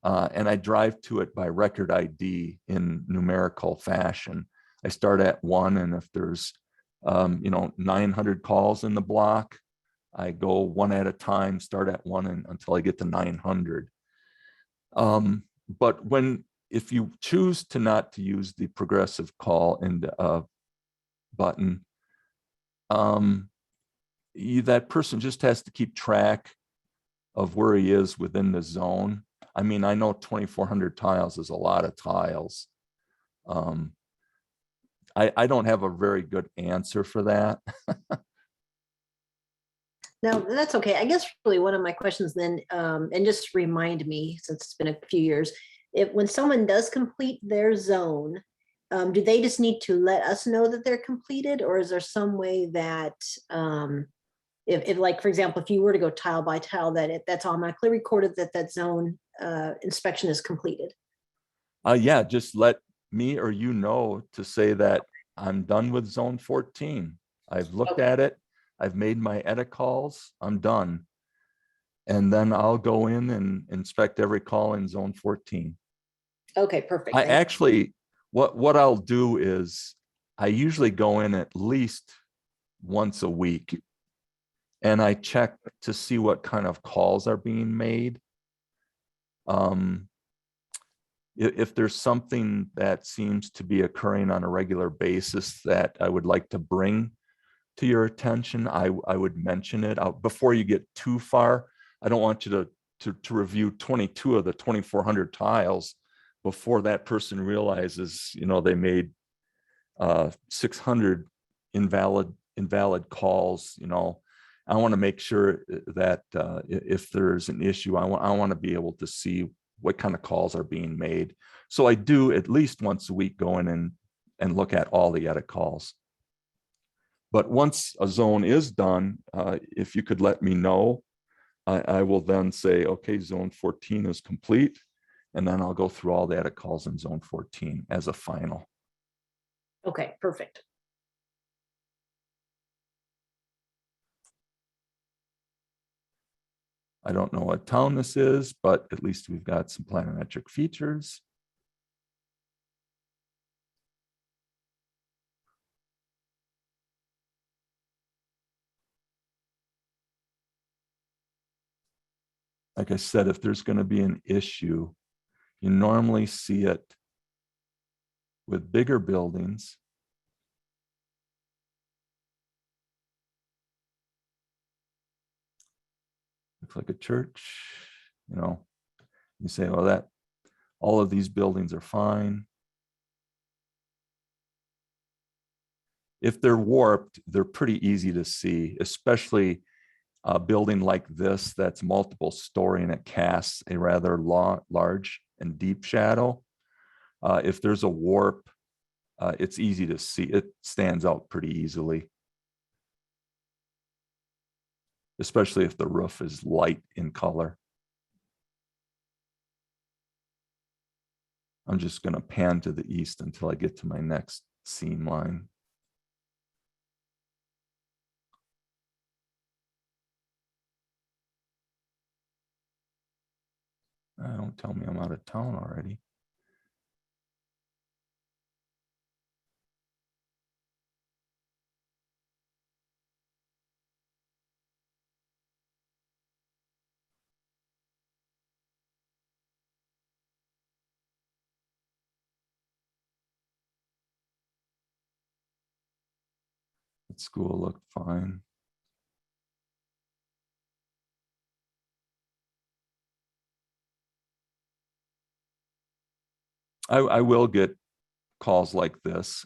Speaker 4: And I drive to it by record ID in numerical fashion. I start at 1, and if there's 900 calls in the block, I go one at a time, start at 1 until I get to 900. But if you choose to not to use the progressive call and button, that person just has to keep track of where he is within the zone. I mean, I know 2,400 tiles is a lot of tiles. I don't have a very good answer for that.
Speaker 1: No, that's okay. I guess really one of my questions then, and just remind me, since it's been a few years, when someone does complete their zone, do they just need to let us know that they're completed, or is there some way that if like, for example, if you were to go tile by tile, that that's automatically recorded that that zone inspection is completed?
Speaker 4: Yeah, just let me or you know to say that I'm done with zone 14. I've looked
Speaker 1: Okay.
Speaker 4: at it. I've made my edit calls. I'm done. And then I'll go in and inspect every call in zone 14.
Speaker 1: Okay, perfect.
Speaker 4: I
Speaker 1: Thank you.
Speaker 4: actually, what I'll do is I usually go in at least once a week and I check to see what kind of calls are being made. If there's something that seems to be occurring on a regular basis that I would like to bring to your attention, I would mention it before you get too far. I don't want you to review 22 of the 2,400 tiles before that person realizes, you know, they made 600 invalid calls. You know, I want to make sure that if there's an issue, I want to be able to see what kind of calls are being made. So I do at least once a week go in and look at all the edit calls. But once a zone is done, if you could let me know, I will then say, okay, zone 14 is complete. And then I'll go through all the edit calls in zone 14 as a final.
Speaker 1: Okay, perfect.
Speaker 4: I don't know what town this is, but at least we've got some planimetric features. Like I said, if there's going to be an issue, you normally see it with bigger buildings. Looks like a church, you know, you say, well, that all of these buildings are fine. If they're warped, they're pretty easy to see, especially a building like this that's multiple story and it casts a rather large and deep shadow. If there's a warp, it's easy to see. It stands out pretty easily, especially if the roof is light in color. I'm just going to pan to the east until I get to my next seam line. Don't tell me I'm out of town already. At school looked fine. I will get calls like this,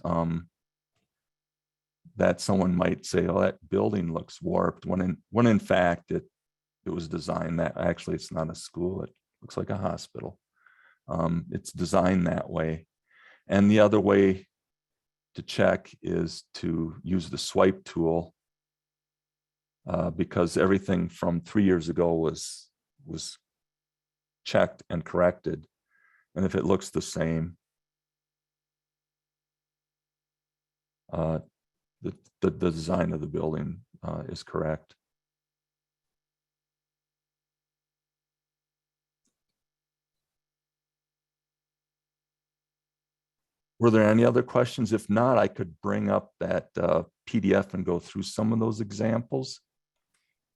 Speaker 4: that someone might say, oh, that building looks warped, when in fact it was designed that actually it's not a school, it looks like a hospital. It's designed that way. And the other way to check is to use the swipe tool, because everything from 3 years ago was checked and corrected. And if it looks the same, the design of the building is correct. Were there any other questions? If not, I could bring up that PDF and go through some of those examples.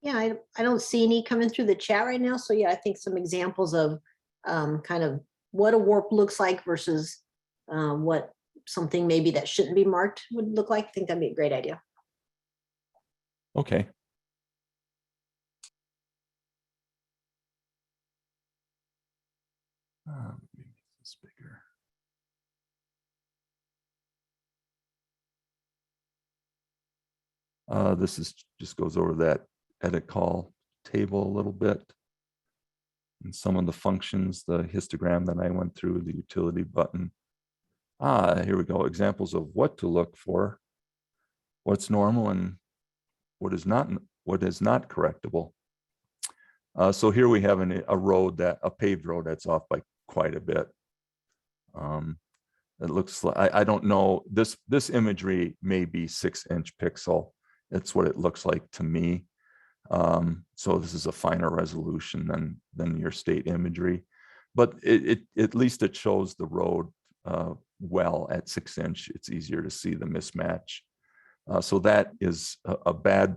Speaker 1: Yeah, I don't see any coming through the chat right now. So yeah, I think some examples of kind of what a warp looks like versus what something maybe that shouldn't be marked would look like. I think that'd be a great idea.
Speaker 4: Okay. Maybe this bigger. This is just goes over that edit call table a little bit. And some of the functions, the histogram that I went through, the utility button. Here we go. Examples of what to look for, what's normal and what is not correctable. So here we have a road a paved road that's off by quite a bit. It looks like, I don't know, this imagery may be 6-inch pixel. It's what it looks like to me. So this is a finer resolution than your state imagery, but at least it shows the road well at 6-inch. It's easier to see the mismatch. So that is a bad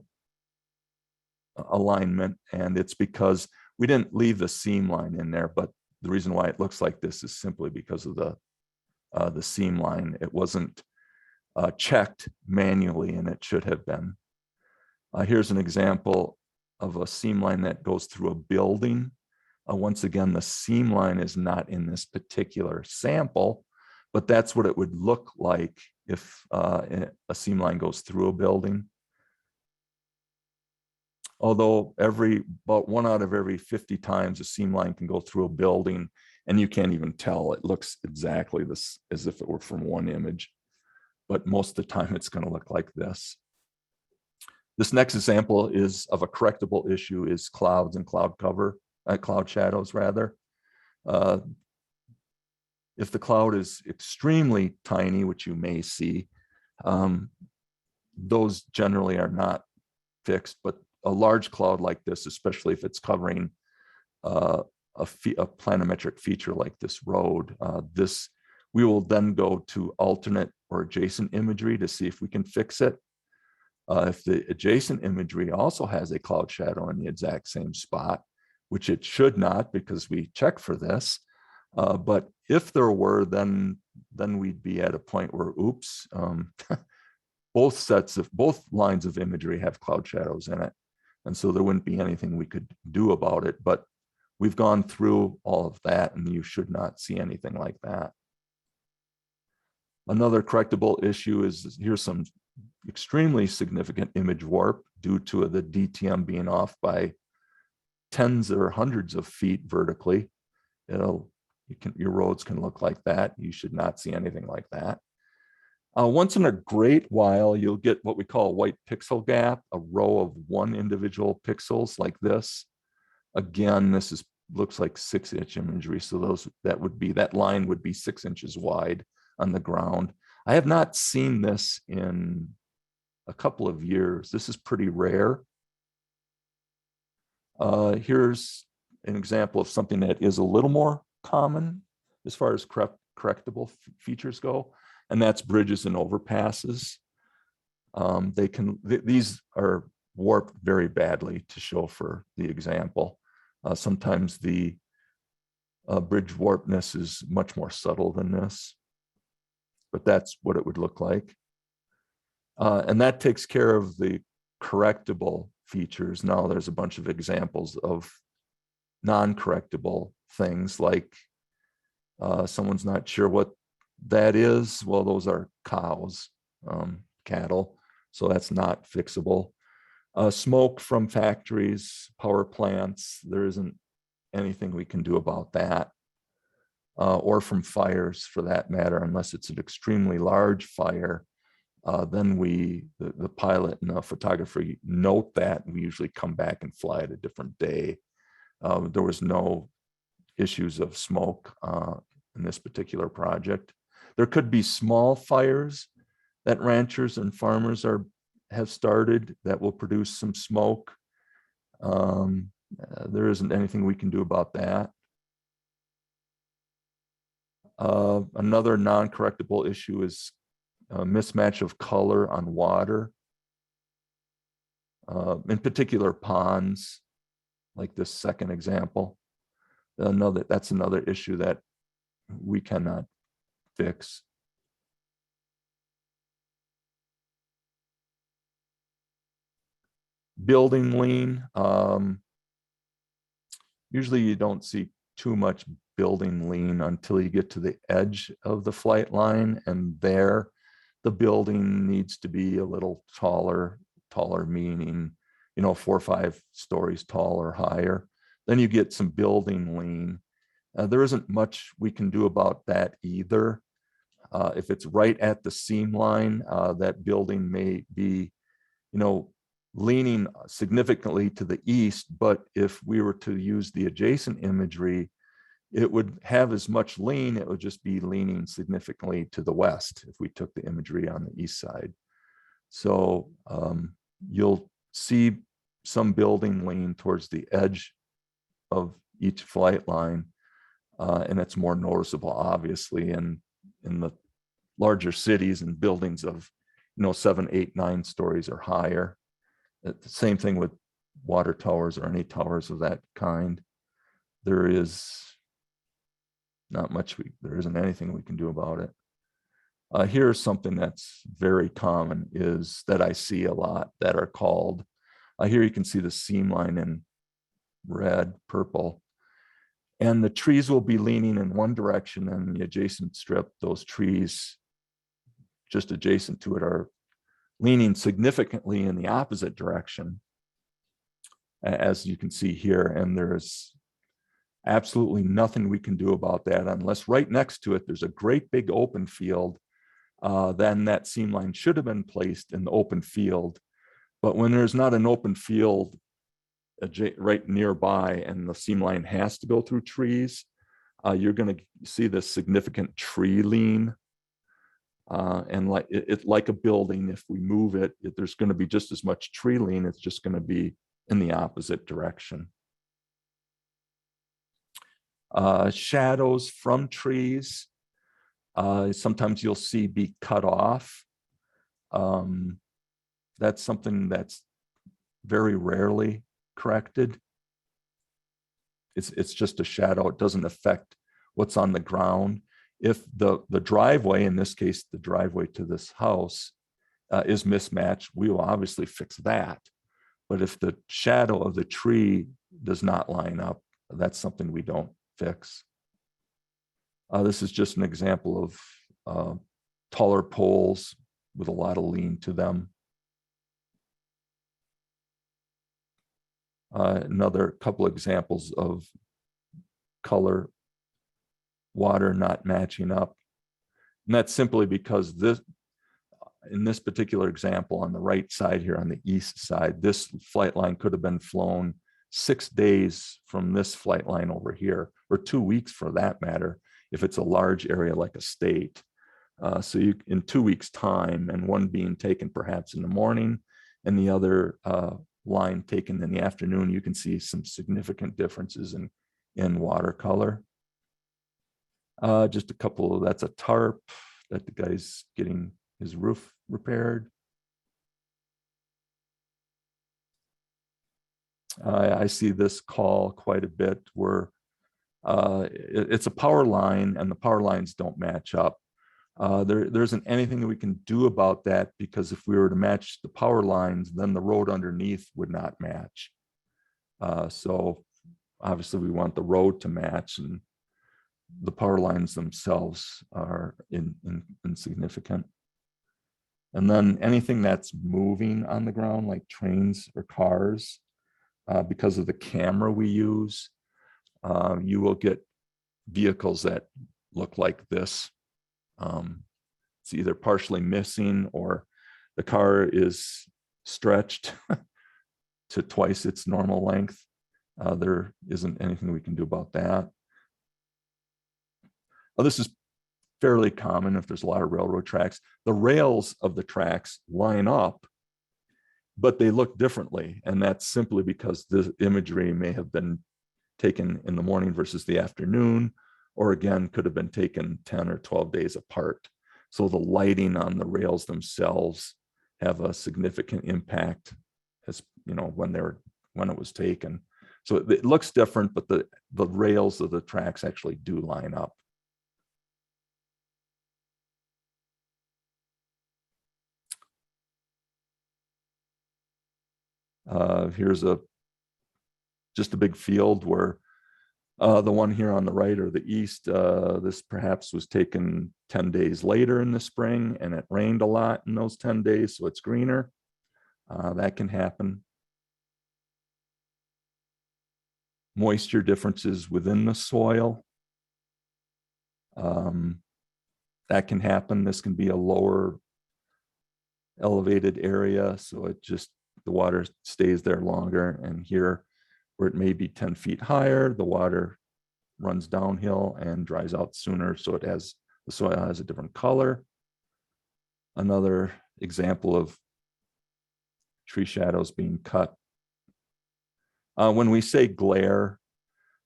Speaker 4: alignment, and it's because we didn't leave the seam line in there, but the reason why it looks like this is simply because of the seam line. It wasn't checked manually, and it should have been. Here's an example of a seam line that goes through a building. Once again, the seam line is not in this particular sample, but that's what it would look like if a seam line goes through a building. Although about 1 out of every 50 times a seam line can go through a building, and you can't even tell. It looks exactly this as if it were from one image, but most of the time it's going to look like this. This next example is of a correctable issue is clouds and cloud shadows rather. If the cloud is extremely tiny, which you may see, those generally are not fixed, but a large cloud like this, especially if it's covering a planimetric feature like this road, we will then go to alternate or adjacent imagery to see if we can fix it. If the adjacent imagery also has a cloud shadow in the exact same spot, which it should not because we checked for this, but if there were, then we'd be at a point where, oops, both lines of imagery have cloud shadows in it. And so there wouldn't be anything we could do about it, but we've gone through all of that and you should not see anything like that. Another correctable issue is here's some extremely significant image warp due to the DTM being off by tens or hundreds of feet vertically. Your roads can look like that. You should not see anything like that. Once in a great while, you'll get what we call a white pixel gap, a row of one individual pixels like this. Again, this looks like 6-inch imagery. So that line would be 6 inches wide on the ground. I have not seen this in a couple of years. This is pretty rare. Here's an example of something that is a little more common as far as correctable features go, and that's bridges and overpasses. These are warped very badly to show for the example. Sometimes the bridge warpness is much more subtle than this, but that's what it would look like. And that takes care of the correctable features. Now there's a bunch of examples of non-correctable things like someone's not sure what that is. Well, those are cows, cattle, so that's not fixable. Smoke from factories, power plants, there isn't anything we can do about that. Or from fires for that matter, unless it's an extremely large fire. Then the pilot and the photographer note that, and we usually come back and fly it a different day. There was no issues of smoke in this particular project. There could be small fires that ranchers and farmers have started that will produce some smoke. There isn't anything we can do about that. Another non-correctable issue is a mismatch of color on water, in particular ponds, like this second example. That's another issue that we cannot fix. Building lean. Usually you don't see too much building lean until you get to the edge of the flight line, and there the building needs to be a little taller meaning 4 or 5 stories tall or higher. Then you get some building lean. There isn't much we can do about that either. If it's right at the seam line, that building may be, leaning significantly to the east, but if we were to use the adjacent imagery, it would have as much lean, it would just be leaning significantly to the west if we took the imagery on the east side. So you'll see some building lean towards the edge of each flight line, and it's more noticeable, obviously, in the larger cities and buildings of 7, 8, 9 stories or higher. The same thing with water towers or any towers of that kind. There is not much, there isn't anything we can do about it. Here's something that's very common, is that I see a lot that are called, here you can see the seam line in red, purple, and the trees will be leaning in one direction, and the adjacent strip, those trees just adjacent to it are leaning significantly in the opposite direction, as you can see here. And there's absolutely nothing we can do about that unless right next to it there's a great big open field. Then that seam line should have been placed in the open field. But when there's not an open field right nearby and the seam line has to go through trees, you're going to see this significant tree lean. And like a building, if we move it, there's going to be just as much tree lean. It's just going to be in the opposite direction. Shadows from trees, sometimes you'll see be cut off. That's something that's very rarely corrected. It's just a shadow. It doesn't affect what's on the ground. If the driveway, in this case, the driveway to this house is mismatched, we will obviously fix that. But if the shadow of the tree does not line up, that's something we don't fix. This is just an example of taller poles with a lot of lean to them. Another couple examples of color, water not matching up. And that's simply because in this particular example on the right side here on the east side, this flight line could have been flown 6 days from this flight line over here, or 2 weeks for that matter, if it's a large area like a state. So you, in 2 weeks time, and one being taken perhaps in the morning and the other line taken in the afternoon, you can see some significant differences in watercolor. Just a couple of, that's a tarp that the guy's getting his roof repaired. I see this call quite a bit where it's a power line and the power lines don't match up. There isn't anything that we can do about that, because if we were to match the power lines, then the road underneath would not match. So obviously we want the road to match, and the power lines themselves are insignificant. And then anything that's moving on the ground, like trains or cars, because of the camera we use, you will get vehicles that look like this. It's either partially missing or the car is stretched to twice its normal length. There isn't anything we can do about that. This is fairly common if there's a lot of railroad tracks. The rails of the tracks line up, but they look differently. And that's simply because the imagery may have been taken in the morning versus the afternoon, or again, could have been taken 10 or 12 days apart. So the lighting on the rails themselves have a significant impact, as you know, when it was taken. So it looks different, but the rails of the tracks actually do line up. Here's just a big field where the one here on the right or the east, this perhaps was taken 10 days later in the spring, and it rained a lot in those 10 days, so it's greener. That can happen. Moisture differences within the soil. that can happen. This can be a lower elevated area, so it just, the water stays there longer. And here, where it may be 10 feet higher, the water runs downhill and dries out sooner, so it has, the soil has a different color. Another example of tree shadows being cut. When we say glare,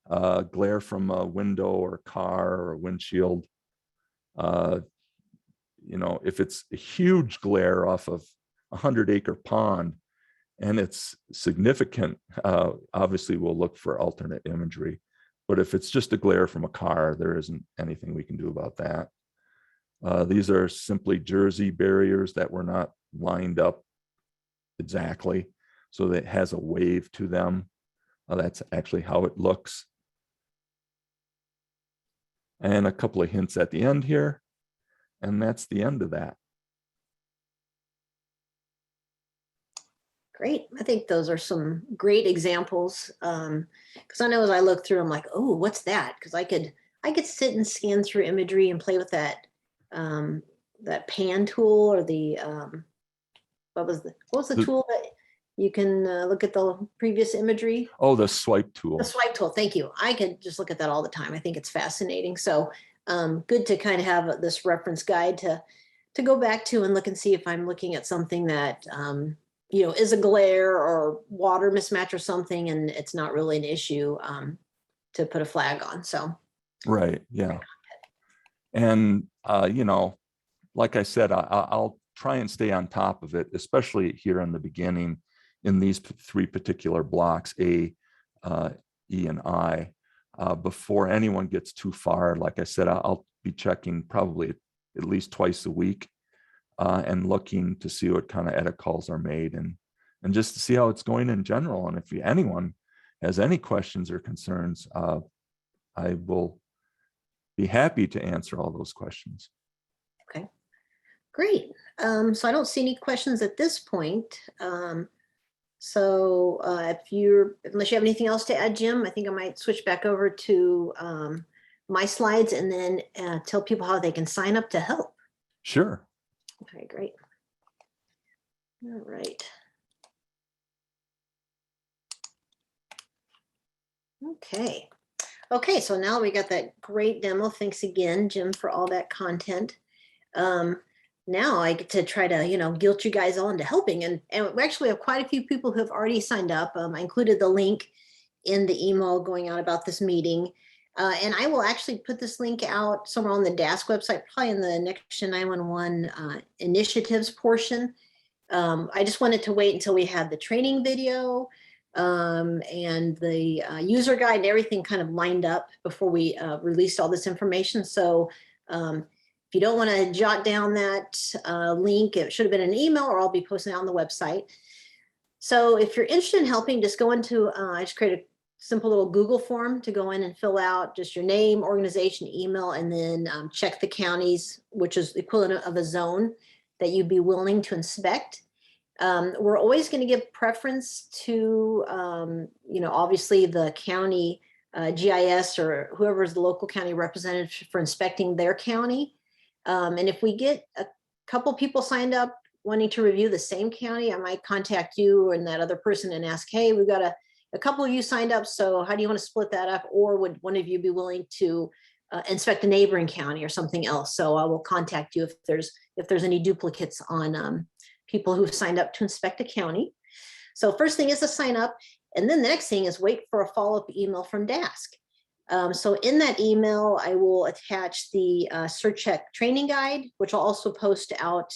Speaker 4: glare from a window or car or a windshield, you know, if it's a huge glare off of a 100-acre pond and it's significant, obviously we'll look for alternate imagery. But if it's just a glare from a car, there isn't anything we can do about that. These are simply Jersey barriers that were not lined up exactly, so that it has a wave to them. That's actually how it looks. And a couple of hints at the end here. And that's the end of that.
Speaker 1: Great. I think those are some great examples. Because I know as I look through, I'm like, oh, what's that? Because I could sit and scan through imagery and play with that that pan tool, or the what was the tool that you can look at the previous imagery?
Speaker 4: Oh, the swipe tool.
Speaker 1: The swipe tool. Thank you. I could just look at that all the time. I think it's fascinating. So good to kind of have this reference guide to go back to and look and see if I'm looking at something that you know, is a glare or water mismatch or something, and it's not really an issue to put a flag on. So
Speaker 4: right, yeah. And you know, like I said, I'll try and stay on top of it, especially here in the beginning in these three particular blocks, A, E, and I, before anyone gets too far. Like I said, I'll be checking probably at least twice a week and looking to see what kind of edit calls are made, and just to see how it's going in general. And if anyone has any questions or concerns, I will be happy to answer all those questions.
Speaker 1: okay, great. So I don't see any questions at this point. So unless you have anything else to add, Jim, I think I might switch back over to my slides and then tell people how they can sign up to help.
Speaker 4: Sure.
Speaker 1: Okay, great. All right. Okay. Okay, so now we got that great demo. Thanks again, Jim, for all that content. Now I get to try to, you know, guilt you guys all into helping. And we actually have quite a few people who have already signed up. I included the link in the email going out about this meeting. And I will actually put this link out somewhere on the DASK website, probably in the Next Gen 911 initiatives portion. I just wanted to wait until we had the training video and the user guide and everything kind of lined up before we released all this information. So if you don't want to jot down that link, it should have been an email, or I'll be posting it on the website. So if you're interested in helping, just go into, I just created a simple little Google form to go in and fill out just your name, organization, email, and then check the counties, which is the equivalent of a zone that you'd be willing to inspect. We're always going to give preference to, you know, obviously the county GIS or whoever is the local county representative for inspecting their county. And if we get a couple people signed up wanting to review the same county, I might contact you and that other person and ask, hey, we've got a couple of you signed up, so how do you want to split that up? Or would one of you be willing to inspect a neighboring county or something else? So I will contact you if there's any duplicates on people who've signed up to inspect a county. So first thing is to sign up. And then the next thing is wait for a follow-up email from DASK. So in that email, I will attach the search check training guide, which I'll also post out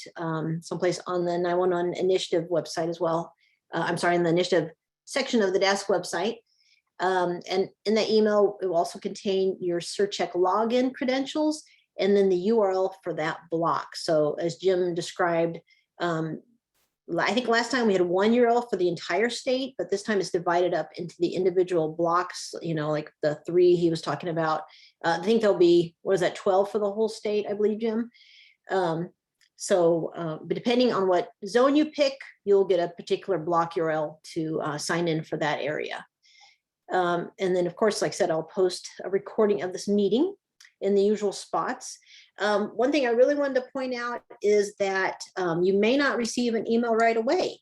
Speaker 1: someplace on the 911 initiative website as well. I'm sorry, in the initiative section of the DASK website. And in that email, it will also contain your search check login credentials and then the URL for that block. So as Jim described, I think last time we had one URL for the entire state, but this time it's divided up into the individual blocks, you know, like the 3 he was talking about. I think there'll be, what is that, 12 for the whole state, I believe, Jim. But depending on what zone you pick, you'll get a particular block URL to sign in for that area. And then, of course, like I said, I'll post a recording of this meeting in the usual spots. One thing I really wanted to point out is that you may not receive an email right away.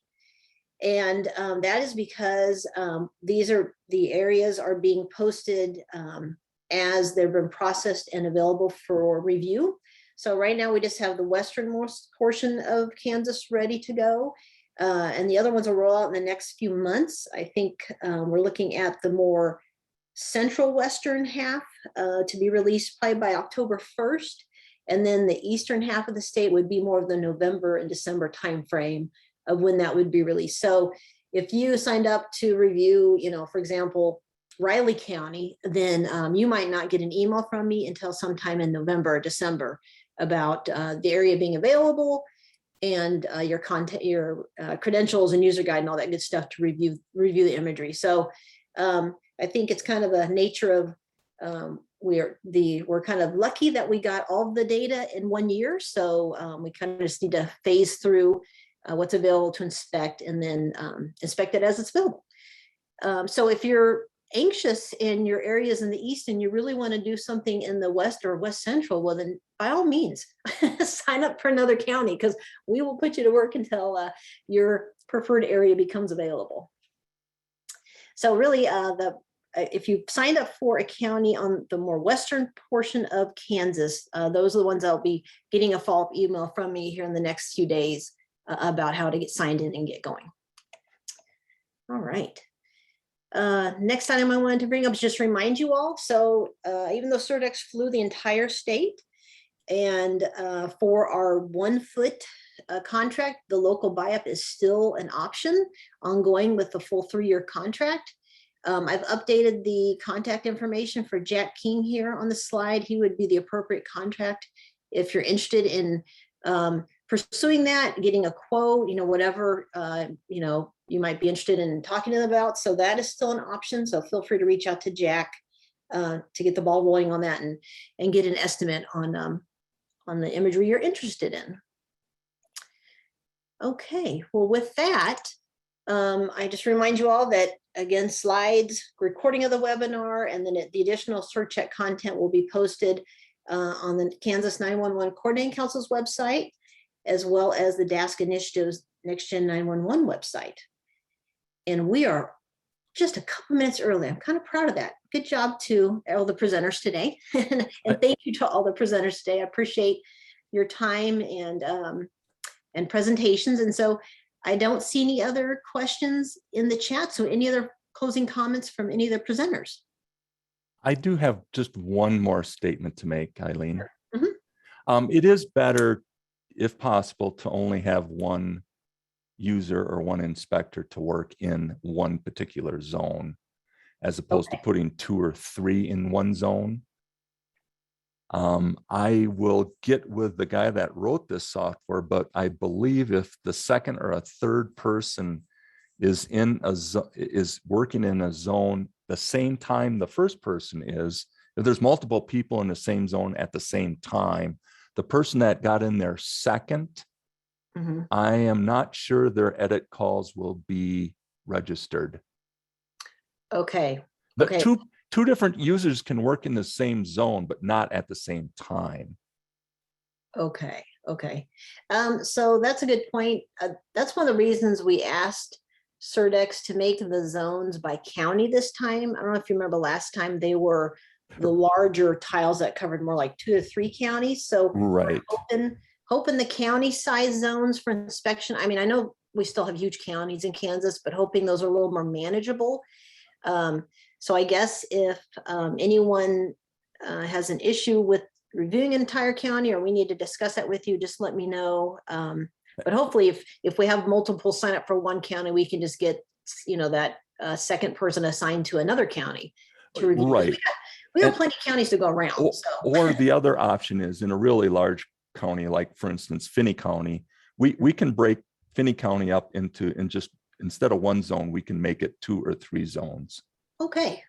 Speaker 1: And that is because these are the areas are being posted as they've been processed and available for review. So right now we just have the westernmost portion of Kansas ready to go. And the other ones will roll out in the next few months. I think we're looking at the more central western half to be released probably by October 1st. And then the eastern half of the state would be more of the November and December timeframe of when that would be released. So if you signed up to review, for example, Riley County, then you might not get an email from me until sometime in November or December about the area being available and your content, your credentials and user guide and all that good stuff to review the imagery. So I think it's kind of a nature of we're kind of lucky that we got all the data in 1 year. So we kind of just need to phase through what's available to inspect and then inspect it as it's available. So if you're anxious in your areas in the east and you really want to do something in the west or west central, well then by all means sign up for another county, because we will put you to work until your preferred area becomes available. So really if you signed up for a county on the more western portion of Kansas, those are the ones I'll be getting a follow-up email from me here in the next few days about how to get signed in and get going. All right. Next item I wanted to bring up is just remind you all. So even though Surdex flew the entire state, and for our 1 foot contract, the local buy-up is still an option ongoing with the full 3-year contract. I've updated the contact information for Jack King here on the slide. He would be the appropriate contact if you're interested in pursuing that, getting a quote, whatever, you might be interested in talking to them about. So that is still an option. So feel free to reach out to Jack to get the ball rolling on that and get an estimate on the imagery you're interested in. Okay, well, with that, I just remind you all that, again, slides, recording of the webinar, and then the additional search check content will be posted on the Kansas 911 Coordinating Council's website, as well as the DASC Initiative's Next Gen 911 website. And we are just a couple minutes early. I'm kind of proud of that. Good job to all the presenters today. And thank you to all the presenters today. I appreciate your time and presentations. And so I don't see any other questions in the chat. So any other closing comments from any of the presenters?
Speaker 4: I do have just one more statement to make, Eileen.
Speaker 1: Mhm.
Speaker 4: It is better, if possible, to only have one user or one inspector to work in one particular zone, as opposed to putting 2 or 3 in one zone. I will get with the guy that wrote this software, but I believe if the second or a third person is working in a zone the same time the first person is, if there's multiple people in the same zone at the same time, the person that got in there second, I am not sure their edit calls will be registered.
Speaker 1: Okay.
Speaker 4: But
Speaker 1: Okay.
Speaker 4: two different users can work in the same zone, but not at the same time.
Speaker 1: Okay. Okay. So that's a good point. That's one of the reasons we asked Surdex to make the zones by county this time. I don't know if you remember last time they were the larger tiles that covered more like 2 to 3 counties. So
Speaker 4: Right.
Speaker 1: hoping the county size zones for inspection. I mean, I know we still have huge counties in Kansas, but hoping those are a little more manageable. So I guess if anyone has an issue with reviewing an entire county, or we need to discuss that with you, just let me know. But hopefully if we have multiple sign up for one county, we can just get, that second person assigned to another county to review.
Speaker 4: Right.
Speaker 1: We have plenty of counties to go around.
Speaker 4: Or the other option is in a really large county, like for instance, Finney County, we can break Finney County up into, and just instead of one zone, we can make it 2 or 3 zones.
Speaker 1: Okay.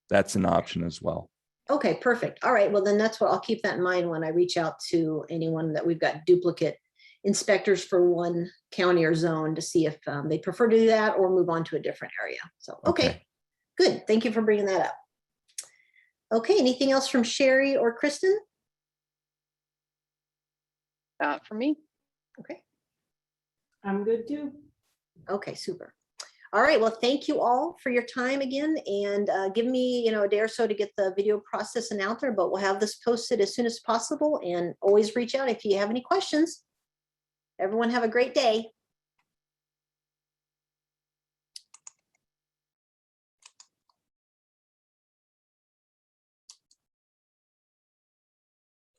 Speaker 4: That's an option as well.
Speaker 1: Okay, perfect. All right. Well, then that's what I'll keep that in mind when I reach out to anyone that we've got duplicate inspectors for one county or zone to see if they prefer to do that or move on to a different area. So, okay, good. Thank you for bringing that up. Okay, anything else from Sherry or Kristen?
Speaker 3: that for me.
Speaker 1: Okay.
Speaker 2: I'm good too.
Speaker 1: Okay, super. All right, well, thank you all for your time again, and give me, a day or so to get the video processing out there, but we'll have this posted as soon as possible, and always reach out if you have any questions. Everyone have a great day.